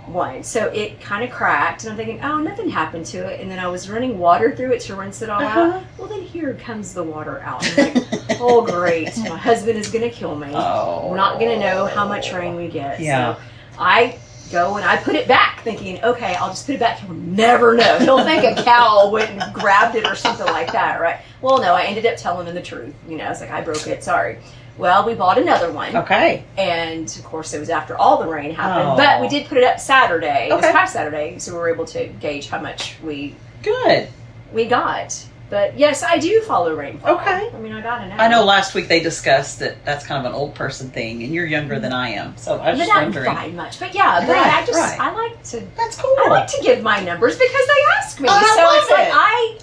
one. So it kind of cracked, and I'm thinking, nothing happened to it. And then I was running water through it to rinse it all out. Well, then here comes the water out. I'm like, oh, great. My husband is going to kill me. We're not going to know how much rain we get. Yeah. So I go and I put it back thinking, okay, I'll just put it back. He'll never know. He'll think a cow went and grabbed it or something like that, right? Well, no, I ended up telling him the truth. I was like, I broke it. Sorry. Well, we bought another one. Okay. And, of course, it was after all the rain happened. But we did put it up Saturday. It was past Saturday, so we were able to gauge how much we got. But, yes, I do follow rainfall. Okay. I mean, I got to know. I know last week they discussed that that's kind of an old person thing, and you're younger than I am. So I was just wondering. Not very much. But, yeah, I like to... That's cool. I like to give my numbers because they ask me. I love it. I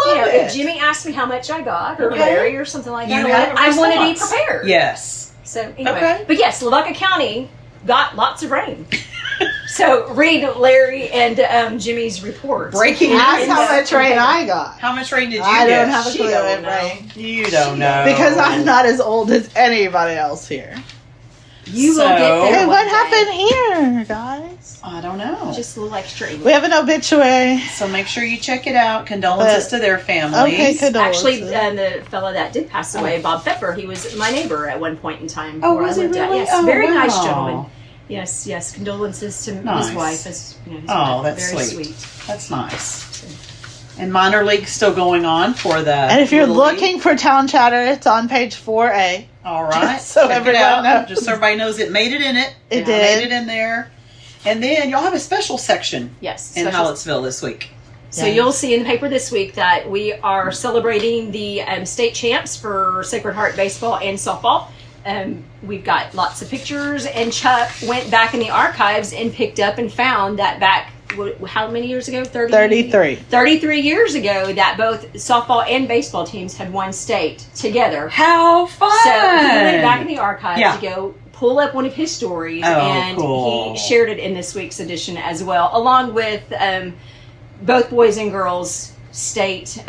love it. If Jimmy asked me how much I got, or Larry, or something like that, I want to be prepared. Yes. So, anyway. But, yes, Lavaca County got lots of rain. So read Larry and Jimmy's report. Breaking news. Ask how much rain I got. How much rain did you I get? don't have a clue what rain. You don't know. Because I'm not as old as anybody else here. You will get there. Hey, what happened here, guys? I don't know. Just a little extra. We have an obituary. So make sure you check it out. Condolences to their families. Okay, condolences. Actually, the fellow that did pass away, Bob Pepper, he was my neighbor at one point in time. Oh, was he really? Yes, very nice gentleman. Yes. Condolences to his wife. His that's very sweet. That's nice. And minor league's still going on for the. And if you're looking for Town Chatter, it's on page 4A. All right. So everyone knows. Just so everybody knows it made it in it. It did. Made it in there. And then y'all have a special section. Yes. In Hallettsville this week. So you'll see in the paper this week that we are celebrating the state champs for Sacred Heart baseball and softball. We've got lots of pictures, and Chuck went back in the archives and picked up and found that back, how many years ago? 33. 33 years ago that both softball and baseball teams had won state together. How fun! So he went back in the archives to go pull up one of his stories, and he shared it in this week's edition as well, along with both boys and girls state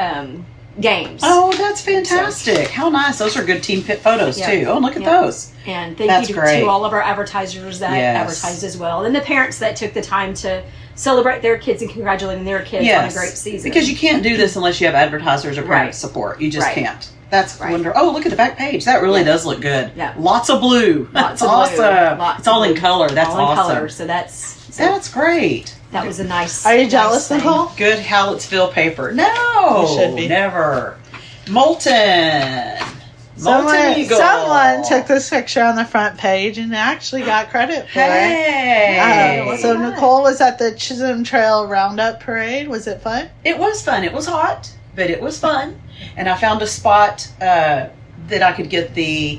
games. Oh, that's fantastic. How nice. Those are good team fit photos too. Oh, look at those. And thank you to all of our advertisers that advertised as well, and the parents that took the time to celebrate their kids and congratulating their kids on a great season. Because you can't do this unless you have advertisers or parent support. You just can't. That's wonderful. Oh, look at the back page. That really does look good. Yeah. Lots of blue. That's awesome. It's all in color. That's awesome. All in color. So that's great. That was a nice. Are you jealous, Nicole? Good Hallettsville paper. No, you should be. Never. Molten Eagle. Someone took this picture on the front page and actually got credit for it. So Nicole was at the Chisholm Trail Roundup Parade. Was it fun? It was fun. It was hot, but it was fun. And I found a spot that I could get the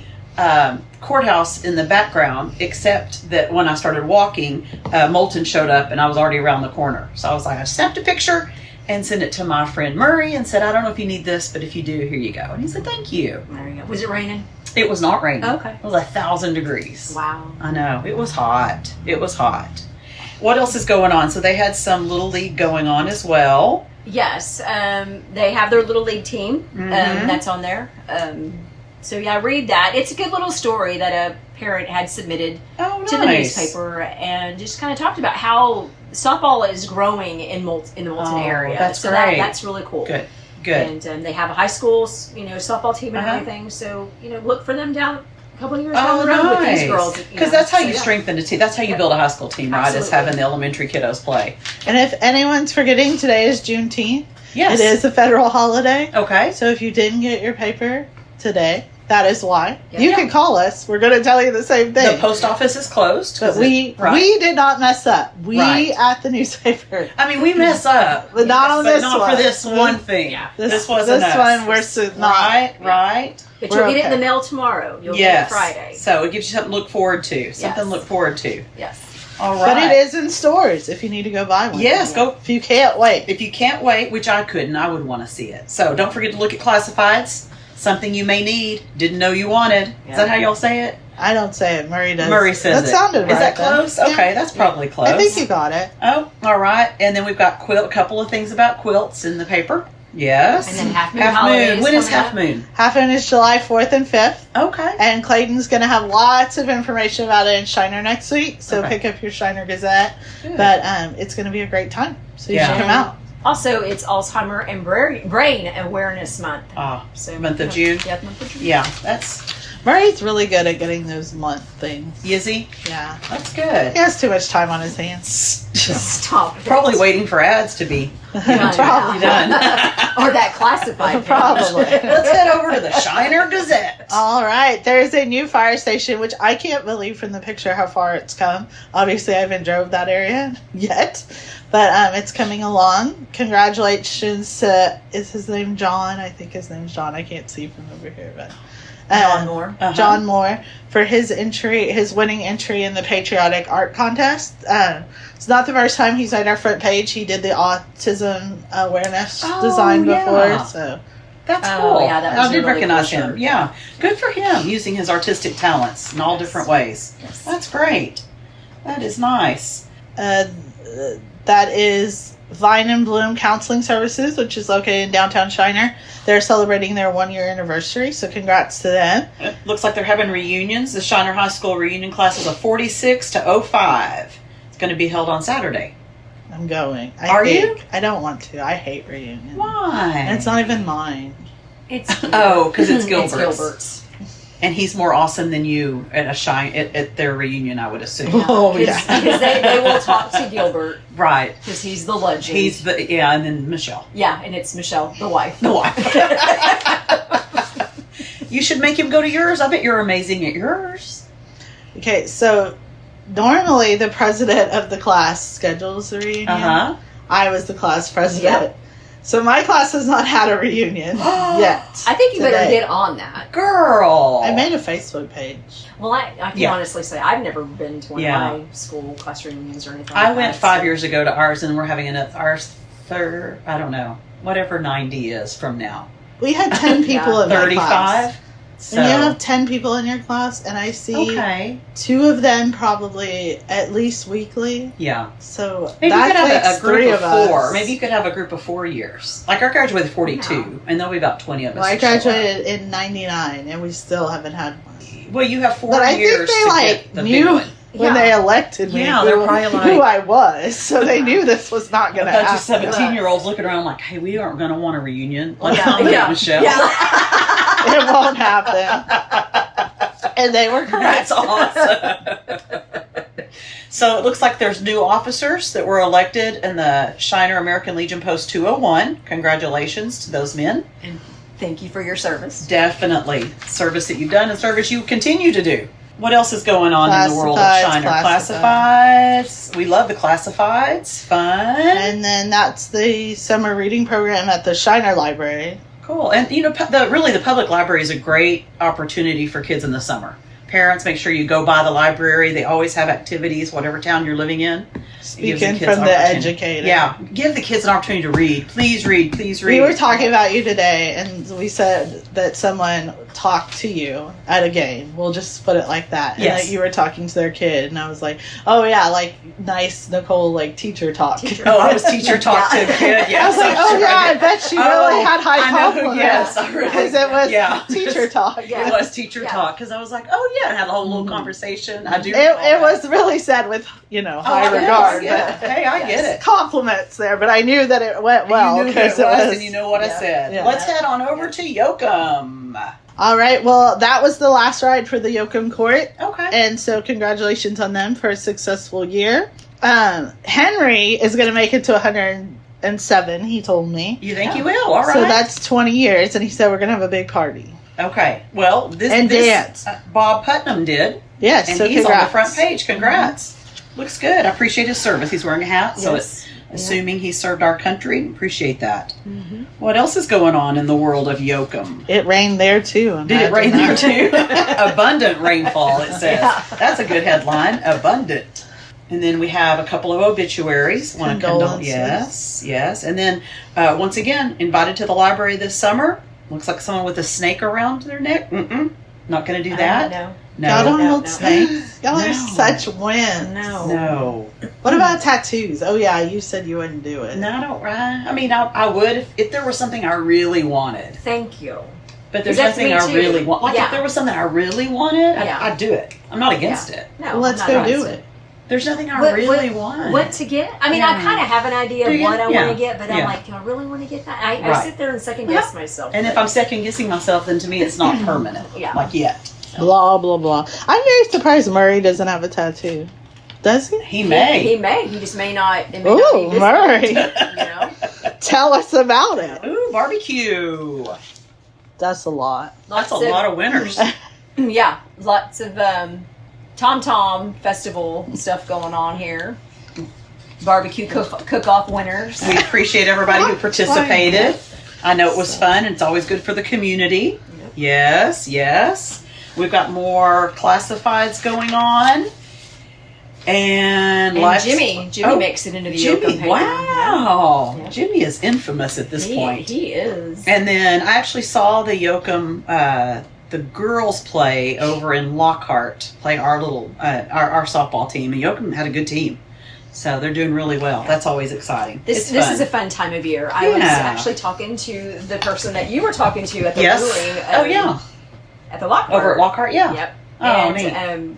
courthouse in the background, except that when I started walking, Molten showed up and I was already around the corner. So I was like, I snapped a picture and sent it to my friend Murray and said, I don't know if you need this, but if you do, here you go. And he said, thank you. There you go. Was it raining? It was not raining. Okay. It was 1,000 degrees. Wow. I know. It was hot. It was hot. What else is going on? So they had some Little League going on as well. Yes. They have their Little League team that's on there. So yeah, read that. It's a good little story that a parent had submitted to the newspaper, and just kind of talked about how softball is growing in the Moulton area. That's great. That's really cool. Good. And they have a high school, softball team and everything. So look for them down a couple of years down the road with these girls. Because that's how you strengthen a team. That's how you build a high school team, right? Is having the elementary kiddos play. And if anyone's forgetting, today is Juneteenth. Yes. It is a federal holiday. Okay. So if you didn't get your paper today, That is why. Yeah. You can call us. We're going to tell you the same thing. The post office is closed. But 'cause we did not mess up. We Right. at the newspaper. I mean, we mess up, But not on but this not one. for this one thing. Yeah. This wasn't this us. one we're not. Right. But We're you'll get it in okay. the mail tomorrow. You'll get Yes. it Friday. So it gives you something to look forward to. Something to Yes. look forward to. Yes. All right. But it is in stores if you need to go buy one. Yes, go. If you can't wait. If you can't wait, which I couldn't, I would want to see it. So don't forget to look at classifieds. Something you may need, didn't know you wanted. Yeah. Is that how y'all say it? I don't say it. Murray does. Murray says that it. sounded right. Is that then. close? Yeah. Okay, that's probably close. I think you got it. Oh, all right. And then we've got a couple of things about quilts in the paper. Yes. And then Half Moon holiday is When is coming Half up. Moon? Half Moon is July 4th and 5th. Okay. And Clayton's going to have lots of information about it in Shiner next week. So Okay. pick up your Shiner Gazette. Good. But it's going to be a great time. So you Yeah. should come out. Also, it's Alzheimer and Brain Awareness Month. So month of June. Yeah, month of June. Yeah, that's Murray's really good at getting those month things. Yizzy. Yeah. That's good. He has too much time on his hands. Stop. it. Probably waiting for ads to be Probably. done. Or that classified. page. Probably. Let's head over to the Shiner Gazette. All right. There's a new fire station, which I can't believe from the picture how far it's come. Obviously, I haven't drove that area yet, but it's coming along. Congratulations to, is his name John? I think his name's John. I can't see from over here, but John Moore. Uh-huh. John Moore for his winning entry in the patriotic art contest. It's not the first time he's on our front page. He did the autism awareness design before, yeah. so. That's Oh, cool. yeah, that was I did a really recognize cool him. shirt. Yeah. Good for him using his artistic talents in all Yes. different ways. Yes. That's great. That is nice. That is Vine and Bloom Counseling Services, which is located in downtown Shiner. They're celebrating their 1-year anniversary, so congrats to them. It looks like they're having reunions. The Shiner High School reunion class is a 46 to 05. It's going to be held on Saturday. I'm going. Are you? I don't want to. I hate reunion. Why? And it's not even mine. It's Oh, because it's It's Gilbert's. Gilbert's. And he's more awesome than you at at their reunion, I would assume. Oh, yeah. Because they will talk to Gilbert Right. because he's the legend. He's and then Michelle. Yeah, and it's Michelle, the wife. The wife. You should make him go to yours. I bet you're amazing at yours. Okay, so normally the president of the class schedules the reunion. Uh-huh. I was the class president. Yep. So my class has not had a reunion yet. I think you better today. get on that. Girl. I made a Facebook page. Well, I can Yeah. honestly say I've never been to one Yeah. of my school class reunions or anything. I like went that, 5 so- years ago to ours, and we're having ours third, I don't know, whatever 90 is from now. We had 10 people in my class. 35? So, And you have 10 people in your class, and I see okay. 2 of them probably at least weekly. Yeah. So Maybe you that could have makes a group 3 of of 4. us. Maybe you could have a group of 4 years. Like, I graduated 42, and there'll be about 20 of us. Well, I that show up. graduated in 99, and we still haven't had one. Well, you have 4 But I think years they, to like, get the big knew one. when they elected me Yeah, they're probably who like- I was. So they knew this was not A going to bunch happen. of 17-year-olds looking around like, hey, we aren't going to want a reunion. Let's Yeah, nominate yeah, Michelle. It won't happen. And they were correct. That's awesome. So it looks like there's new officers that were elected in the Shiner American Legion Post 201. Congratulations to those men. And thank you for your service. Definitely. Service that you've done and service you continue to do. What else is going on in the world of Classifieds, Shiner? classified. Classifieds. We love the classifieds. Fun. And then that's the summer reading program at the Shiner Library. Cool. And, you know, the public library is a great opportunity for kids in the summer. Parents, make sure you go by the library. They always have activities, whatever town you're living in. It gives Speaking kids from an the opportunity. educator. Yeah. Give the kids an opportunity to read. Please read. Please read. We were talking about you today, and we said that someone talked to you at a game. We'll just put it like that. And Yes. that you were talking to their kid, and I was like, oh yeah, like nice Nicole, like teacher talk. Oh, I was teacher talk to a kid. I Yes, was like, I'm oh sure yeah, I did. bet she really Oh, had high I know, compliments. yes, I really- Because it was yeah. teacher talk. Yeah. It was teacher Yeah. talk because I was like, oh yeah, and had a whole little conversation. I do. recall It that. was really said with, high yes, regard. Yeah. But Hey, I get it. compliments there, but I knew that it went well. you knew that because it was, and you know what I said. Yeah. Let's head on over to Yoakum. All right, well, that was the last ride for the Yoakum Court. Okay. And so congratulations on them for a successful year. Henry is going to make it to 107, he told me. You think you will? All right. So that's 20 years, and he said we're going to have a big party. Okay. Well, this dance. Bob Putnam did. Yes, and so he's congrats. on the front page. Congrats. Looks good. I appreciate his service. He's wearing a hat, so it's assuming he served our country. Appreciate that. What else is going on in the world of Yoakum? It rained there too. Did it rain there Imagine too? Abundant rainfall, it says. That's a good headline. Abundant. And then we have a couple of obituaries. Want to condole? Yes. And then, once again, invited to the library this summer. Looks like someone with a snake around their neck. Not going to do that. No. Y'all don't hold no. snakes? Y'all are No. such wins. No. What about tattoos? Oh yeah, you said you wouldn't do it. No, I don't. I mean, I would if there was something I really wanted. Thank you. But there's That's nothing me I too. really want. Like Yeah. if there was something I really wanted, Yeah. I'd do it. I'm not against it. No, Well, let's I'm go not do against it. There's nothing I really want. What to get? I mean, I kind of have an idea Do of you? what I Yeah. want to get, but I'm Yeah. like, do I really want to get that? I Right. sit there and second guess myself. And if I'm second guessing myself, then to me it's not permanent. Yeah. Like yet. Blah blah blah. I'm very surprised Murray doesn't have a tattoo. Does he? He may. He may. He just may not. It may not be Ooh, his Murray. thing, you know. Tell us about it. Ooh, barbecue. That's a lot. That's a lot of winners. Yeah, lots of Tom Tom festival stuff going on here. Barbecue cook-off winners. We appreciate everybody who participated. I know it was fun, and it's always good for the community. Yes. We've got more classifieds going on. And Jimmy makes it into the Jimmy, Yoakum paper. wow. Yeah. Jimmy is infamous at this point. He is. And then I actually saw the Yoakum, the girls play over in Lockhart, play our little, our softball team. And Yoakum had a good team. So they're doing really well. That's always exciting. This is a fun time of year. I was actually talking to the person that you were talking to at the ruling. At the Lockhart. Over at Lockhart, yeah. Yep. Oh, and neat.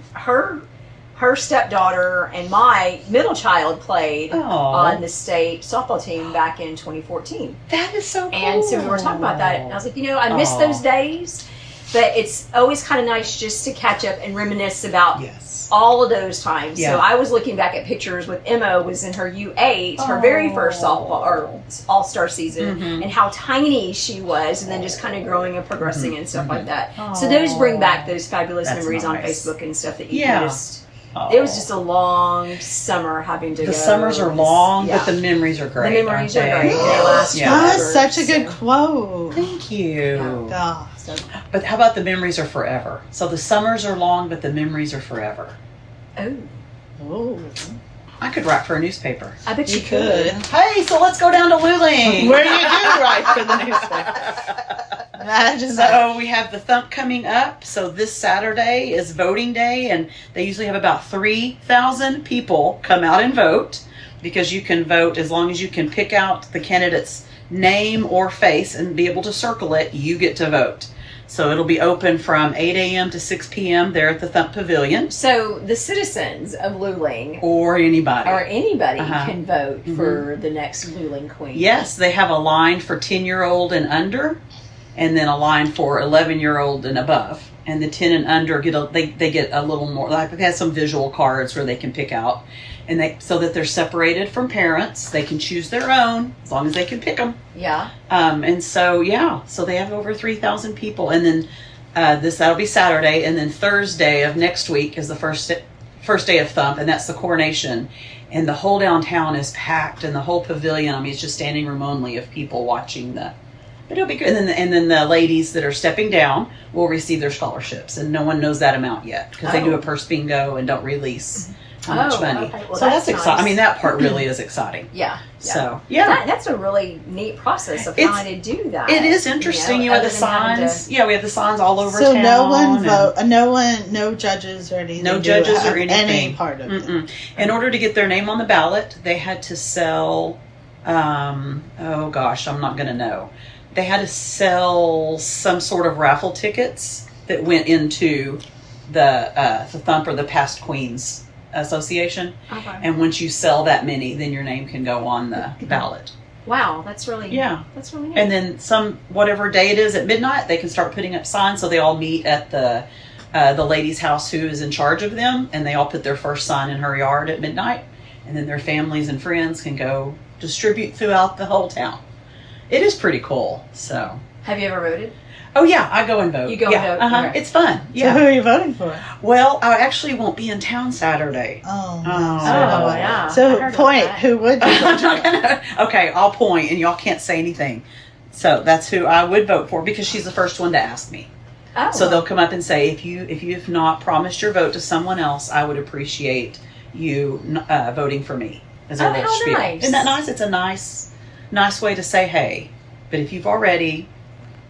her stepdaughter and my middle child played Oh. on the state softball team back in 2014. That is so cool. And so we were talking about that. And I was like, I miss those days. But it's always kind of nice just to catch up and reminisce about all of those times. Yeah. So I was looking back at pictures with Emma was in her U8, her very first softball or all-star season, and how tiny she was, and then just kind of growing and progressing and stuff like that. So those bring back those fabulous memories on Facebook and stuff that you can just... It was just a long summer having to go. The summers are long, Yeah. but the memories are great. The memories aren't are they? great. They last That's forever, such a good quote. Thank you. God. But how about the memories are forever? So the summers are long, but the memories are forever. Oh, Oh. I could write for a newspaper. I bet you You could. Hey, so let's go down to Luling. Where you do write for the newspaper. Imagine that. So we have the Thump coming up. So this Saturday is voting day, and they usually have about 3,000 people come out and vote, because you can vote as long as you can pick out the candidate's name or face and be able to circle it, you get to vote. So it'll be open from 8 a.m. to 6 p.m. there at the Thump Pavilion. So the citizens of Luling Or anybody. or anybody Uh-huh. can vote for the next Luling queen. Yes, they have a line for 10-year-old and under, and then a line for 11-year-old and above. And the 10 and under they get a little more, like they have some visual cards where they can pick out, and so that they're separated from parents. They can choose their own as long as they can pick them. Yeah. And so so they have over 3,000 people, and then that'll be Saturday, and then Thursday of next week is the first day of Thump, and that's the coronation, and the whole downtown is packed, and the whole pavilion. I mean, it's just standing room only of people watching the. But it'll be good. And then the ladies that are stepping down will receive their scholarships, and no one knows that amount yet because they do a purse bingo and don't release how much money. Okay. Well, so that's exciting. nice. I mean, that part really is exciting. Yeah. So that's a really neat process of how to do that. It is interesting. You have the other than having signs. We have the signs all over So town. no judges or anything. No judges or Any anything. part of it. Mm-mm. In order to get their name on the ballot, they had to sell. Oh gosh, I'm not going to know. They had to sell some sort of raffle tickets that went into the Thump or the Past Queens Association. Okay. And once you sell that many, then your name can go on the ballot. Wow, that's really that's really neat. And then whatever day it is at midnight, they can start putting up signs. So they all meet at the lady's house who is in charge of them, and they all put their first sign in her yard at midnight, and then their families and friends can go distribute throughout the whole town. It is pretty cool. So, have you ever voted? Oh yeah, I go and vote. You go yeah. and vote? Okay. It's fun. Yeah. So who are you voting for? Well, I actually won't be in town Saturday. Oh, yeah. I So heard point, about that. who would you vote I'm not for? gonna. Okay, I'll point, and y'all can't say anything. So that's who I would vote for because she's the first one to ask me. Oh. So they'll come up and say, if you have not promised your vote to someone else, I would appreciate you voting for me. As a Oh, little how spiel. nice. Isn't that nice? It's a nice way to say hey. But if you've already,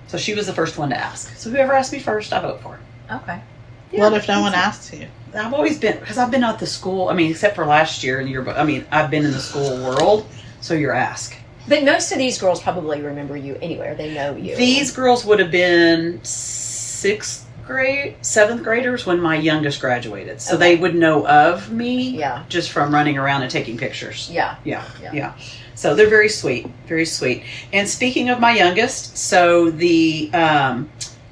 so she was the first one to ask. So whoever asked me first, I vote for. Okay. Yeah, What if no one asks you? I've always been, because I've been at the school. I mean, except for last year and I've been in the school world. So you're asked. But most of these girls probably remember you anyway, or they know you. These girls would have been 7th graders when my youngest graduated. So they would know of me just from running around and taking pictures. Yeah. Yeah. So they're very sweet, very sweet. And speaking of my youngest, so the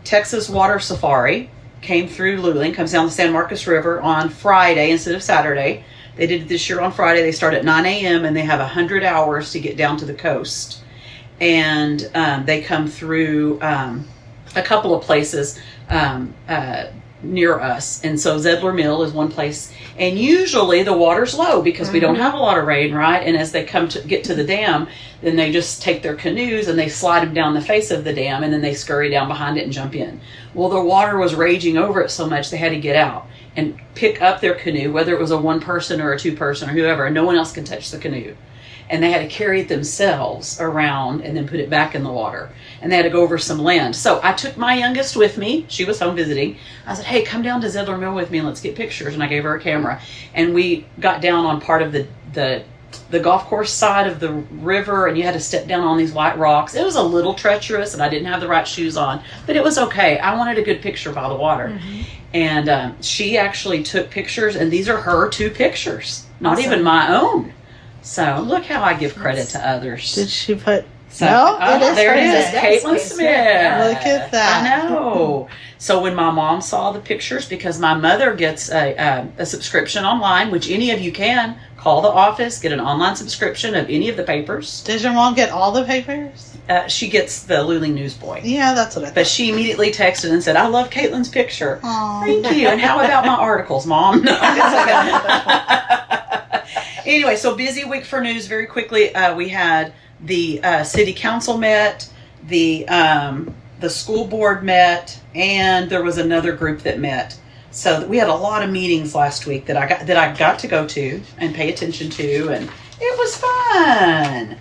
Texas Water Safari came through Luling, comes down the San Marcos River on Friday instead of Saturday. They did it this year on Friday. They start at 9 a.m. and they have 100 hours to get down to the coast. And they come through a couple of places near us. And so Zedler Mill is one place. And usually the water's low because we don't have a lot of rain, right? And as they get to the dam, then they just take their canoes and they slide them down the face of the dam and then they scurry down behind it and jump in. Well, the water was raging over it so much they had to get out and pick up their canoe, whether it was a 1-person or a 2-person or whoever, and no one else can touch the canoe. And they had to carry it themselves around and then put it back in the water. And they had to go over some land. So I took my youngest with me. She was home visiting. I said, hey, come down to Zedler Mill with me and let's get pictures. And I gave her a camera. And we got down on part of the golf course side of the river, and you had to step down on these white rocks. It was a little treacherous, and I didn't have the right shoes on. But it was okay. I wanted a good picture by the water. Mm-hmm. And she actually took pictures, and these are her 2 pictures. Not even my own. So look how I give credit to others. Did she put... So, it there it is, is. Caitlin Smith. Look at that. I know. So when my mom saw the pictures, because my mother gets a subscription online, which any of you can, call the office, get an online subscription of any of the papers. Does your mom get all the papers? She gets the Luling Newsboy. Yeah, that's what I thought. But she immediately texted and said, I love Caitlin's picture. Aww. Thank you. And how about my articles, Mom? No, anyway, so busy week for news. Very quickly, we had the city council met, the school board met, and there was another group that met. So we had a lot of meetings last week that I got to go to and pay attention to, and it was fun.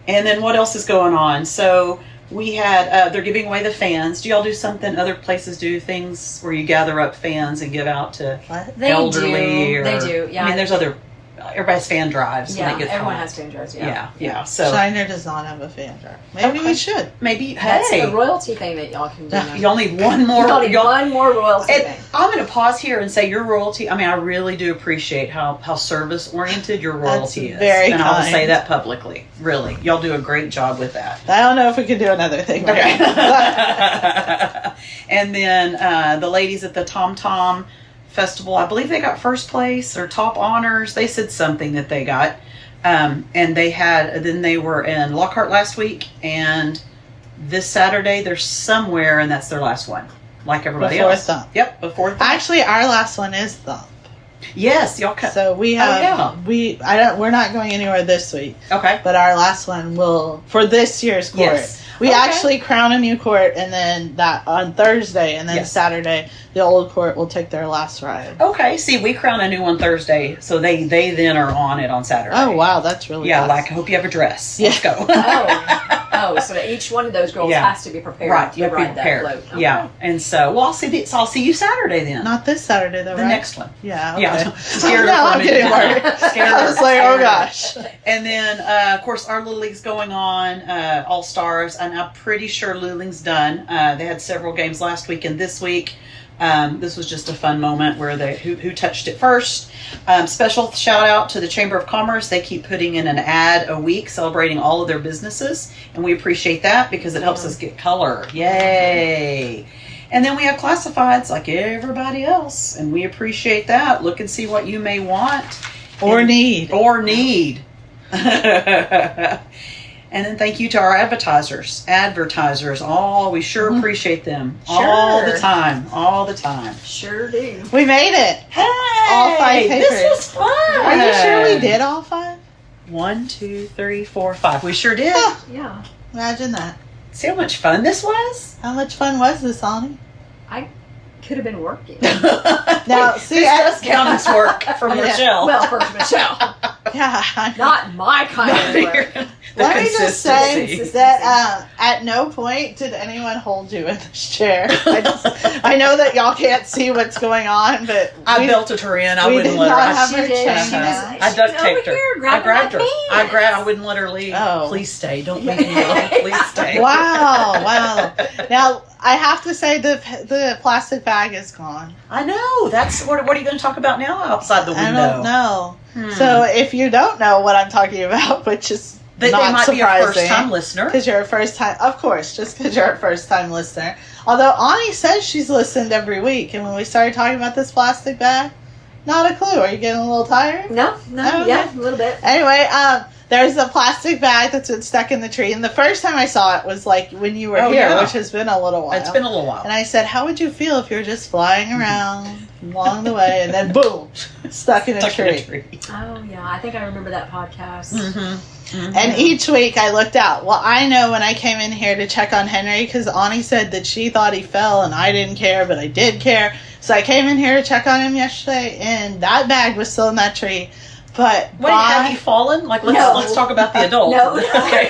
And then what else is going on? So we had they're giving away the fans. Do y'all do something? Other places do things where you gather up fans and give out to elderly. They do. Yeah. I mean, there's other. Everybody has fan drives. Yeah, when they get everyone home. has fan drives. Yeah. So Shiner does not have a fan drive. Maybe we should. Maybe That's hey, a royalty thing that y'all can do. y'all need one more. Y'all need one more royalty And thing. I'm going to pause here and say your royalty. I mean, I really do appreciate how service oriented your royalty is. Very and I will kind. say that publicly. Really, y'all do a great job with that. I don't know if we can do another thing. Okay. And then the ladies at the Tom Tom Festival, I believe they got first place or top honors. They said something that they got. And they were in Lockhart last week, and this Saturday they're somewhere, and that's their last one, like everybody Before else. Thump. Yep, before Thump. Actually, our last one is Thump. Yes, y'all cut. So we have we're not going anywhere this week. Okay. But our last one will for this year's court. Yes. We Okay. actually crown a new court, and then that on Thursday, and then Yes. Saturday the old court will take their last ride. Okay. See, we crown a new one Thursday, so they then are on it on Saturday. Oh wow, that's really Yeah, fast. like I hope you have a dress. Yeah. Let's go. Oh, so each one of those girls Yeah. has to be prepared Right, to you have to be ride that prepared. float. Okay. Yeah, and so I'll see you Saturday then. Not this Saturday though, the right? next one. Yeah. Okay. Yeah. Scared now her for I'm a getting minute. worried. Scared I her. was like, Scared oh her. gosh. And then, of course, our Little League's going on, All Stars, and I'm pretty sure Luling's done. They had several games last week and this week. This was just a fun moment where who touched it first. Special shout out to the Chamber of Commerce. They keep putting in an ad a week celebrating all of their businesses, and we appreciate that because it helps us get color. Yay! And then we have classifieds like everybody else, and we appreciate that. Look and see what you may want Or need. or need. And then thank you to our advertisers. Oh, we sure appreciate them. All the time. Sure do. We made it. Hey, All 5 papers. this was fun. Are you sure we did all 5? 1, 2, 3, 4, 5. We sure did. Yeah. Imagine that. See how much fun this was? How much fun was this, Ani? I could have been working. Now, see, this does count as work for Yeah. Michelle. Well, for Michelle. yeah, I- Not my kind of work. let me just say consistency. that at no point did anyone hold you in this chair. I know that y'all can't see what's going on, but I belted her in. I we wouldn't did let her. not I, have She her did. chained She was- up. I duct She's taped over her. here I grabbing grabbed her. my pants. I wouldn't let her leave. Oh. Please stay. Don't leave me alone. Please stay. Wow. Now I have to say the plastic bag is gone. I know. That's what are you going to talk about now outside the I window? don't know. So if you don't know what I'm talking about, which is They not might be a surprising, first-time listener. because you're a first time, of course, just because you're a first time listener. Although Ani says she's listened every week, and when we started talking about this plastic bag, not a clue. Are you getting a little tired? No, Okay. yeah, a little bit. Anyway, there's a plastic bag that's been stuck in the tree, and the first time I saw it was like when you were Oh, here, yeah. which has been a little while. It's been a little while. And I said, how would you feel if you're just flying around along the way, and then boom, stuck in a Stuck tree? in a tree. Oh, yeah, I think I remember that podcast. And each week I looked out. Well, I know when I came in here to check on Henry, because Ani said that she thought he fell and I didn't care, but I did care. So I came in here to check on him yesterday, and that bag was still in that tree. But Wait, have you fallen? Like, let's talk about the adult. No. Okay.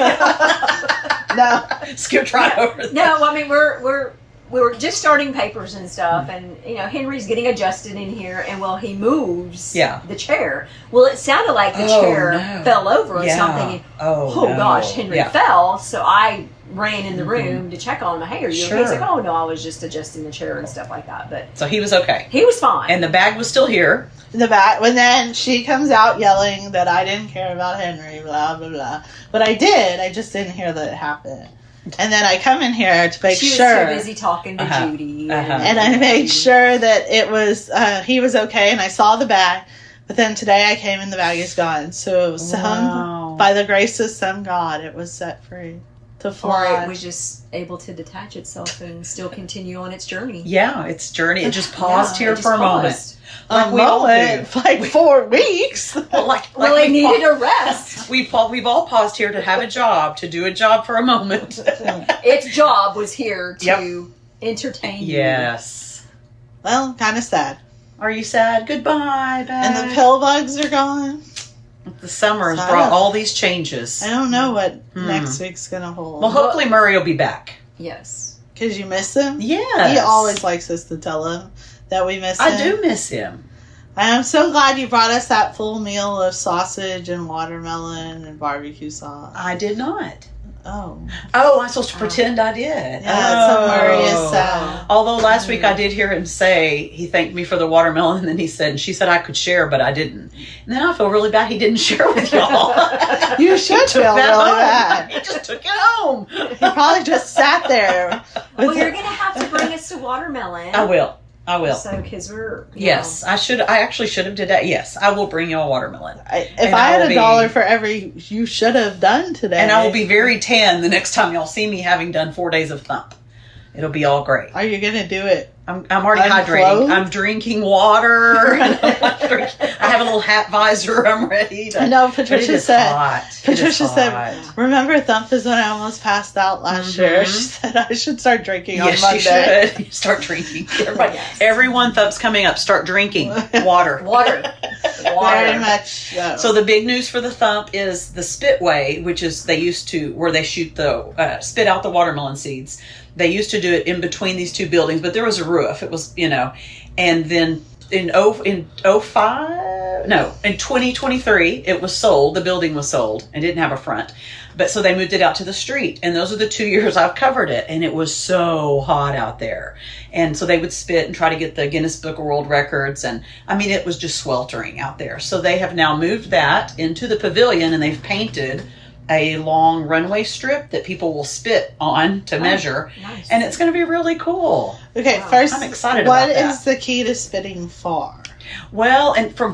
no, Skip right over that. No, I mean we were just starting papers and stuff, and Henry's getting adjusted in here, and he moves the chair. Well, it sounded like the chair fell over or something. Oh no. Gosh, Henry fell. So I ran in the room to check on him. Hey, are you okay? He's like, oh no, I was just adjusting the chair and stuff like that. But So he was okay. he was fine. And the bag was still here. the bag. And then she comes out yelling that I didn't care about Henry, blah, blah, blah. But I did. I just didn't hear that it happened. And then I come in here to make she was sure. too busy talking to Judy. And I made sure that it was he was okay, and I saw the bag. But then today I came and the bag is gone. So by the grace of some God, it was set free to Or fly. it was just able to detach itself and still continue on its journey. Yeah, its journey. It just paused here it just for a moment. paused. Like we all do. like 4 weeks. Well, Well, it needed a rest. We've all paused here to have a job, to do a job for a moment. Its job was here to entertain you. Yes. Well, kind of sad. Are you sad? Goodbye, bag. And the pill bugs are gone. The summer has So I brought don't- all these changes. I don't know what next week's gonna hold. Well, hopefully Murray will be back. Yes. Because you miss him. Yes. He always likes us to tell him that we miss him. I do miss him. I'm so glad you brought us that full meal of sausage and watermelon and barbecue sauce. I did not. Oh. Oh, I'm supposed to pretend I did. Yeah, so Murray is sad. Although last week I did hear him say he thanked me for the watermelon, and then she said I could share, but I didn't. And then I feel really bad he didn't share with y'all. You should feel really bad. He just took it home. He probably just sat there. Well, you're going to have to bring us to watermelon. I will. So, because we're... Yes, I should. I actually should have did that. Yes, I will bring you a watermelon. If I had $1 for every you should have done today. And I will be very tan the next time y'all see me having done 4 days of thump. It'll be all great. Are you going to do it? I'm already Unclothed? hydrating. I'm drinking water. I have a little hat visor. I'm ready. I know Patricia said. Patricia said, hot. "Remember Thump is when I almost passed out last year." She said I should start drinking on Yes, Monday. you should. Start drinking. Everyone Thump's coming up. Start drinking water. Water. Very much. So the big news for the Thump is the spitway, which is they used to where they shoot the spit out the watermelon seeds. They used to do it in between these two buildings, but there was a roof. It was, and then in 2023, it was sold. The building was sold and didn't have a front. But so they moved it out to the street. And those are the 2 years I've covered it. And it was so hot out there. And so they would spit and try to get the Guinness Book of World Records. And I mean, it was just sweltering out there. So they have now moved that into the pavilion, and they've painted a long runway strip that people will spit on to measure. Nice. And it's going to be really cool. Okay, first, I'm excited what about that. is the key to spitting far? Well, and from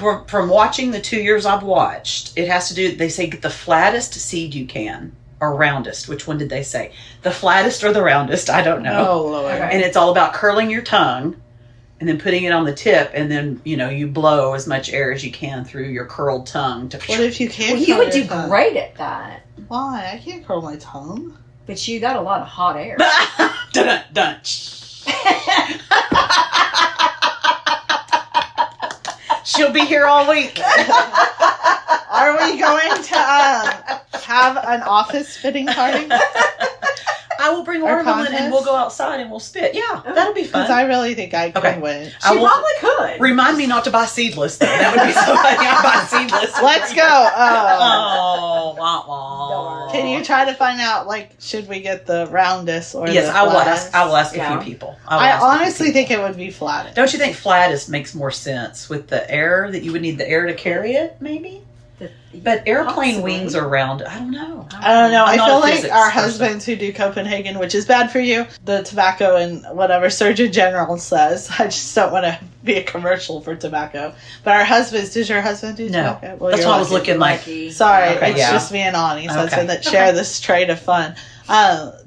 watching the 2 years I've watched, it has to do, they say, get the flattest seed you can. or roundest. Which one did they say? The flattest or the roundest? I don't know. Oh, Lord. Okay. And it's all about curling your tongue and then putting it on the tip, and then, you blow as much air as you can through your curled tongue. What if you can't? Well, you curl would your do tongue? great at that. Why? I can't curl my tongue. But you got a lot of hot air. Dun dun. She'll be here all week. Are we going to have an office fitting party? I will bring Or watermelon and contest? we'll go outside and we'll spit. Yeah, that'll be fun. Because I really think I could Okay. win. I She will- probably could. Remind me not to buy seedless, though. That would be so funny. I buy seedless. Let's go. Oh, wah, wah. Can you try to find out, should we get the roundest or Yes, the I will flattest? ask. I will ask a Yeah. few people. I honestly think it would be flattest. Don't you think flattest makes more sense with the air, that you would need the air to carry it, maybe? But airplane Possibly. wings are round. I don't know. I don't know. I'm I not feel a like physics our person. husbands who do Copenhagen, which is bad for you, the tobacco and whatever Surgeon General says. I just don't want to be a commercial for tobacco. But our husbands, does your husband do No. tobacco? Well, That's you're why I was lucky. looking like. Lucky. Sorry, Okay, it's yeah. just me and Ani's husband Okay. that share this trait of fun.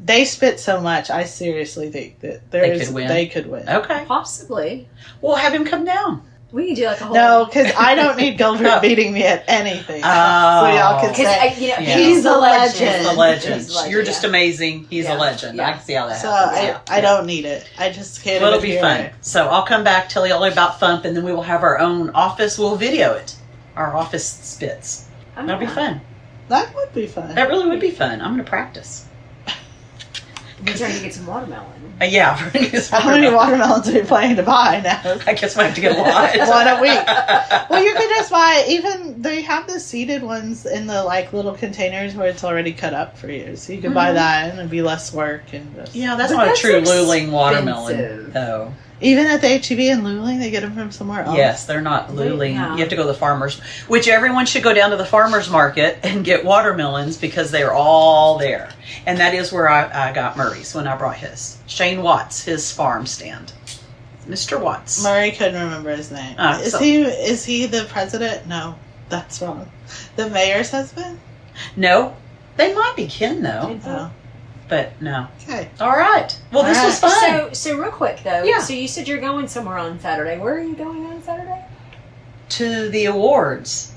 They spit so much, I seriously think that they could win. Okay. Possibly. Well, have him come down. We can do like a whole. No, because I don't need Gilbert beating me at anything. So y'all can Because say, Yeah. he's a legend. He's the legend. He's a legend, You're just yeah. amazing. He's Yeah. a legend. Yeah. I can see how that so happens. I don't need it. I just can't. Well, it'll even be hear fun. it. So I'll come back, tell you all about Thump, and then we will have our own office. We'll video it. Our office spits. Oh, That'll be yeah. fun. That would be fun. That really would be fun. I'm going to practice. We're trying to get some watermelon. Yeah. How many watermelons are you planning to buy now? I guess we have to get a lot. One a week. Well, you could just buy, they have the seeded ones in the little containers where it's already cut up for you. So you could buy that and it'd be less work. And just, Yeah, that's But not that's a true Luling watermelon, expensive. though. Even at the HEB in Luling, they get them from somewhere else. Yes, they're not They- Luling. no. You have to go to the farmers, which everyone should go down to the farmers market and get watermelons because they're all there. And that is where I got Murray's when I brought his. Shane Watts, his farm stand. Mr. Watts. Murray couldn't remember his name. Is he the president? No, that's wrong. The mayor's husband? No, they might be kin though, Oh, but no. okay. All right. Well, this All was fun. So real quick though. Yeah. So you said you're going somewhere on Saturday. Where are you going on Saturday? To the awards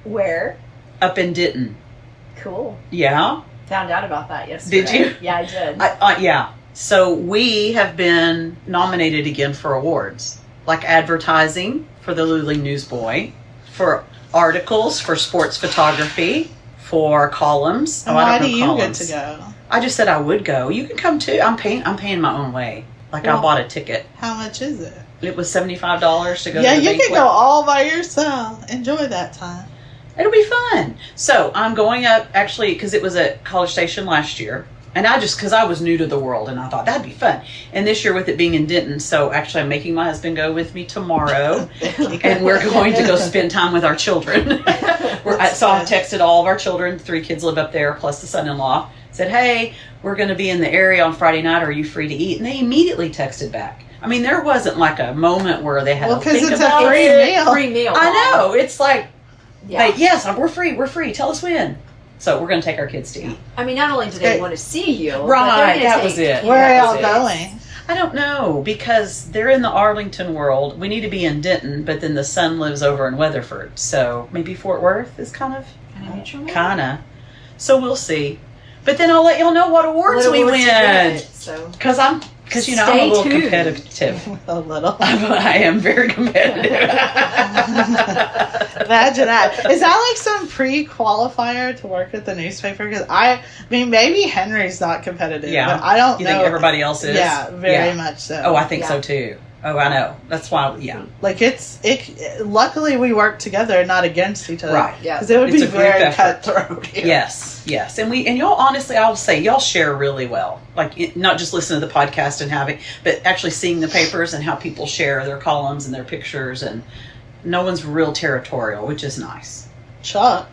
Where? up in Denton. Cool. Yeah. Found out about that yesterday. Did you? Yeah, I did. Yeah. So we have been nominated again for awards, like advertising for the Luling Newsboy, for articles, for sports photography, for columns. And I why don't do know you columns. get to go? I just said I would go. You can come too. I'm paying my own way. I Well- bought a ticket. How much is it? It was $75 to go. Yeah, to the you can banquet. go all by yourself. Enjoy that time. It'll be fun. So I'm going up actually because it was at College Station last year. And because I was new to the world and I thought that'd be fun. And this year with it being in Denton, so actually I'm making my husband go with me tomorrow. And we're going to go spend time with our children. So I've texted all of our children. 3 kids live up there, plus the son-in-law. Said, hey, we're going to be in the area on Friday night. Are you free to eat? And they immediately texted back. I mean, there wasn't like a moment where they had Well, to 'cause think it's a about free it. meal. Free meal. I know. It's like, Yeah. yes, we're free. Tell us when. So we're going to take our kids to eat. I mean, not only do Okay. they want to see you, but Right, they're gonna that take was it. you Where are out y'all to going? I don't know, because they're in the Arlington world. We need to be in Denton, but then the son lives over in Weatherford. So maybe Fort Worth is kind of. So we'll see. But then I'll let y'all know what awards we win. So Because I'm a Stay little tuned. competitive. A little. I am very competitive. Imagine that. Is that like some pre-qualifier to work at the newspaper? Because I mean, maybe Henry's not competitive, Yeah. but I don't You know. think everybody else is? Yeah, very much so. Oh, I think Yeah. so too. Oh, I know. That's why, yeah. Like luckily we work together, not against each other. Right. Yeah. Because it would It's be a group very effort. cutthroat. here. Yes. And y'all honestly, I'll say, y'all share really well. Like, not just listening to the podcast and having, but actually seeing the papers and how people share their columns and their pictures. And no one's real territorial, which is nice. Chuck,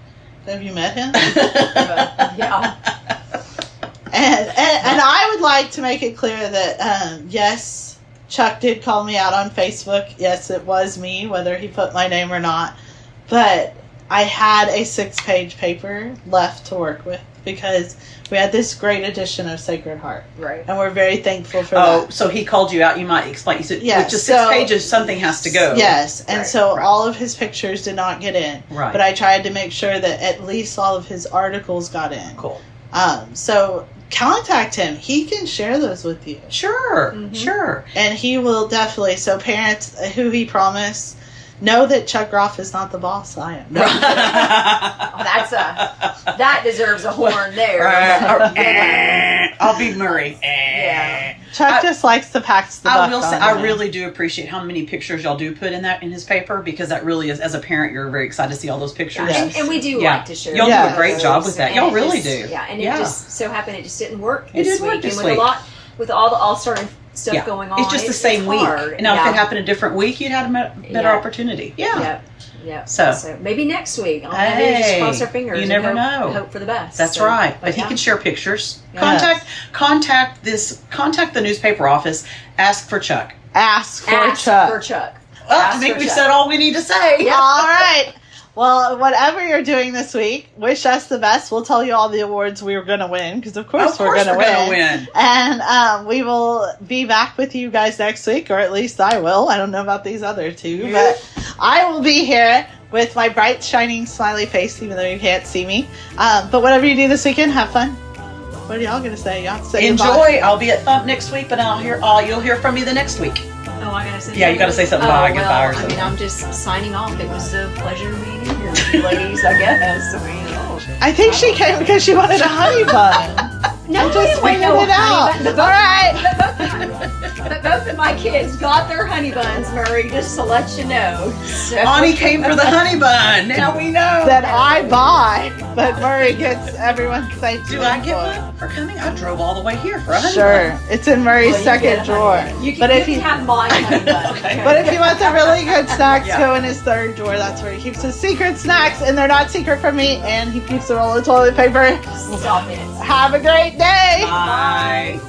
have you met him? yeah. And I would like to make it clear that, yes, Chuck did call me out on Facebook. Yes, it was me, whether he put my name or not. But I had a 6-page paper left to work with because we had this great edition of Sacred Heart. Right. And we're very thankful for Oh, that. so he called you out. You might explain. You said, Yeah, with just 6 pages, something has to go. Yes, and Right, so right. all of his pictures did not get in. Right. But I tried to make sure that at least all of his articles got in. Cool. So contact him. He can share those with you. Sure. Mm-hmm. Sure. And he will definitely. So parents who he promised, know that Chuck Groff is not the boss. I am. Oh, that deserves a horn there. I'll be Murray. Yeah. Chuck just likes to pack the buck I will say, on I him. really do appreciate how many pictures y'all do put in his paper, because that really is, as a parent, you're very excited to see all those pictures. Yes. And we do Yeah. like to share. Y'all do a great those. job with that. And Y'all it really just- do. Yeah, and Yeah. it just so happened it just didn't work It this didn't work week. this And with week. with all the all-star stuff going on. It's just the it's same week. hard. Now, if Yeah. it happened a different week, you'd had a better Yeah. opportunity. Yeah. Yep. Yep. So- maybe next week. Maybe just cross our fingers. you and never hope, know. Hope for the best. That's So, right. But he yeah. can share pictures. Yes. Contact the newspaper office. Ask for Chuck. Ask for Ask Chuck. for Chuck. Well, I Ask think for we've Chuck. said all we need to say. All right. Well, whatever you're doing this week, wish us the best. We'll tell you all the awards we were going to win, because of course, we're going to win. And we will be back with you guys next week, or at least I will. I don't know about these other two, but I will be here with my bright, shining, smiley face, even though you can't see me. But whatever you do this weekend, have fun. What are y'all going to say? Y'all say Enjoy. goodbye. I'll be at Thump next week, but you'll hear from me the next week. Oh, I gotta say. Yeah, you gotta say something. Bye, goodbye, or I something. mean, I'm just signing off. It was a pleasure being here with you ladies, I guess. I mean, I think she came because she wanted a honey bun. no, I'm just we didn't figuring want it out. honey bun, All right. But both of my kids got their honey buns, Murray, just to let you know. So. Ani came for the honey bun. Now we know. That I buy, but Murray gets everyone safe. Do I get one for coming? I drove all the way here for a honey Sure, bun. it's in Murray's Well, you second get a drawer. honey bun. You can, But if you he, can have my honey bun. Okay. but if he wants a really good snacks, Yeah. go in his third drawer. That's where he keeps his secret snacks, and they're not secret from me. And he keeps a roll of toilet paper. Stop it. Have a great day. Bye.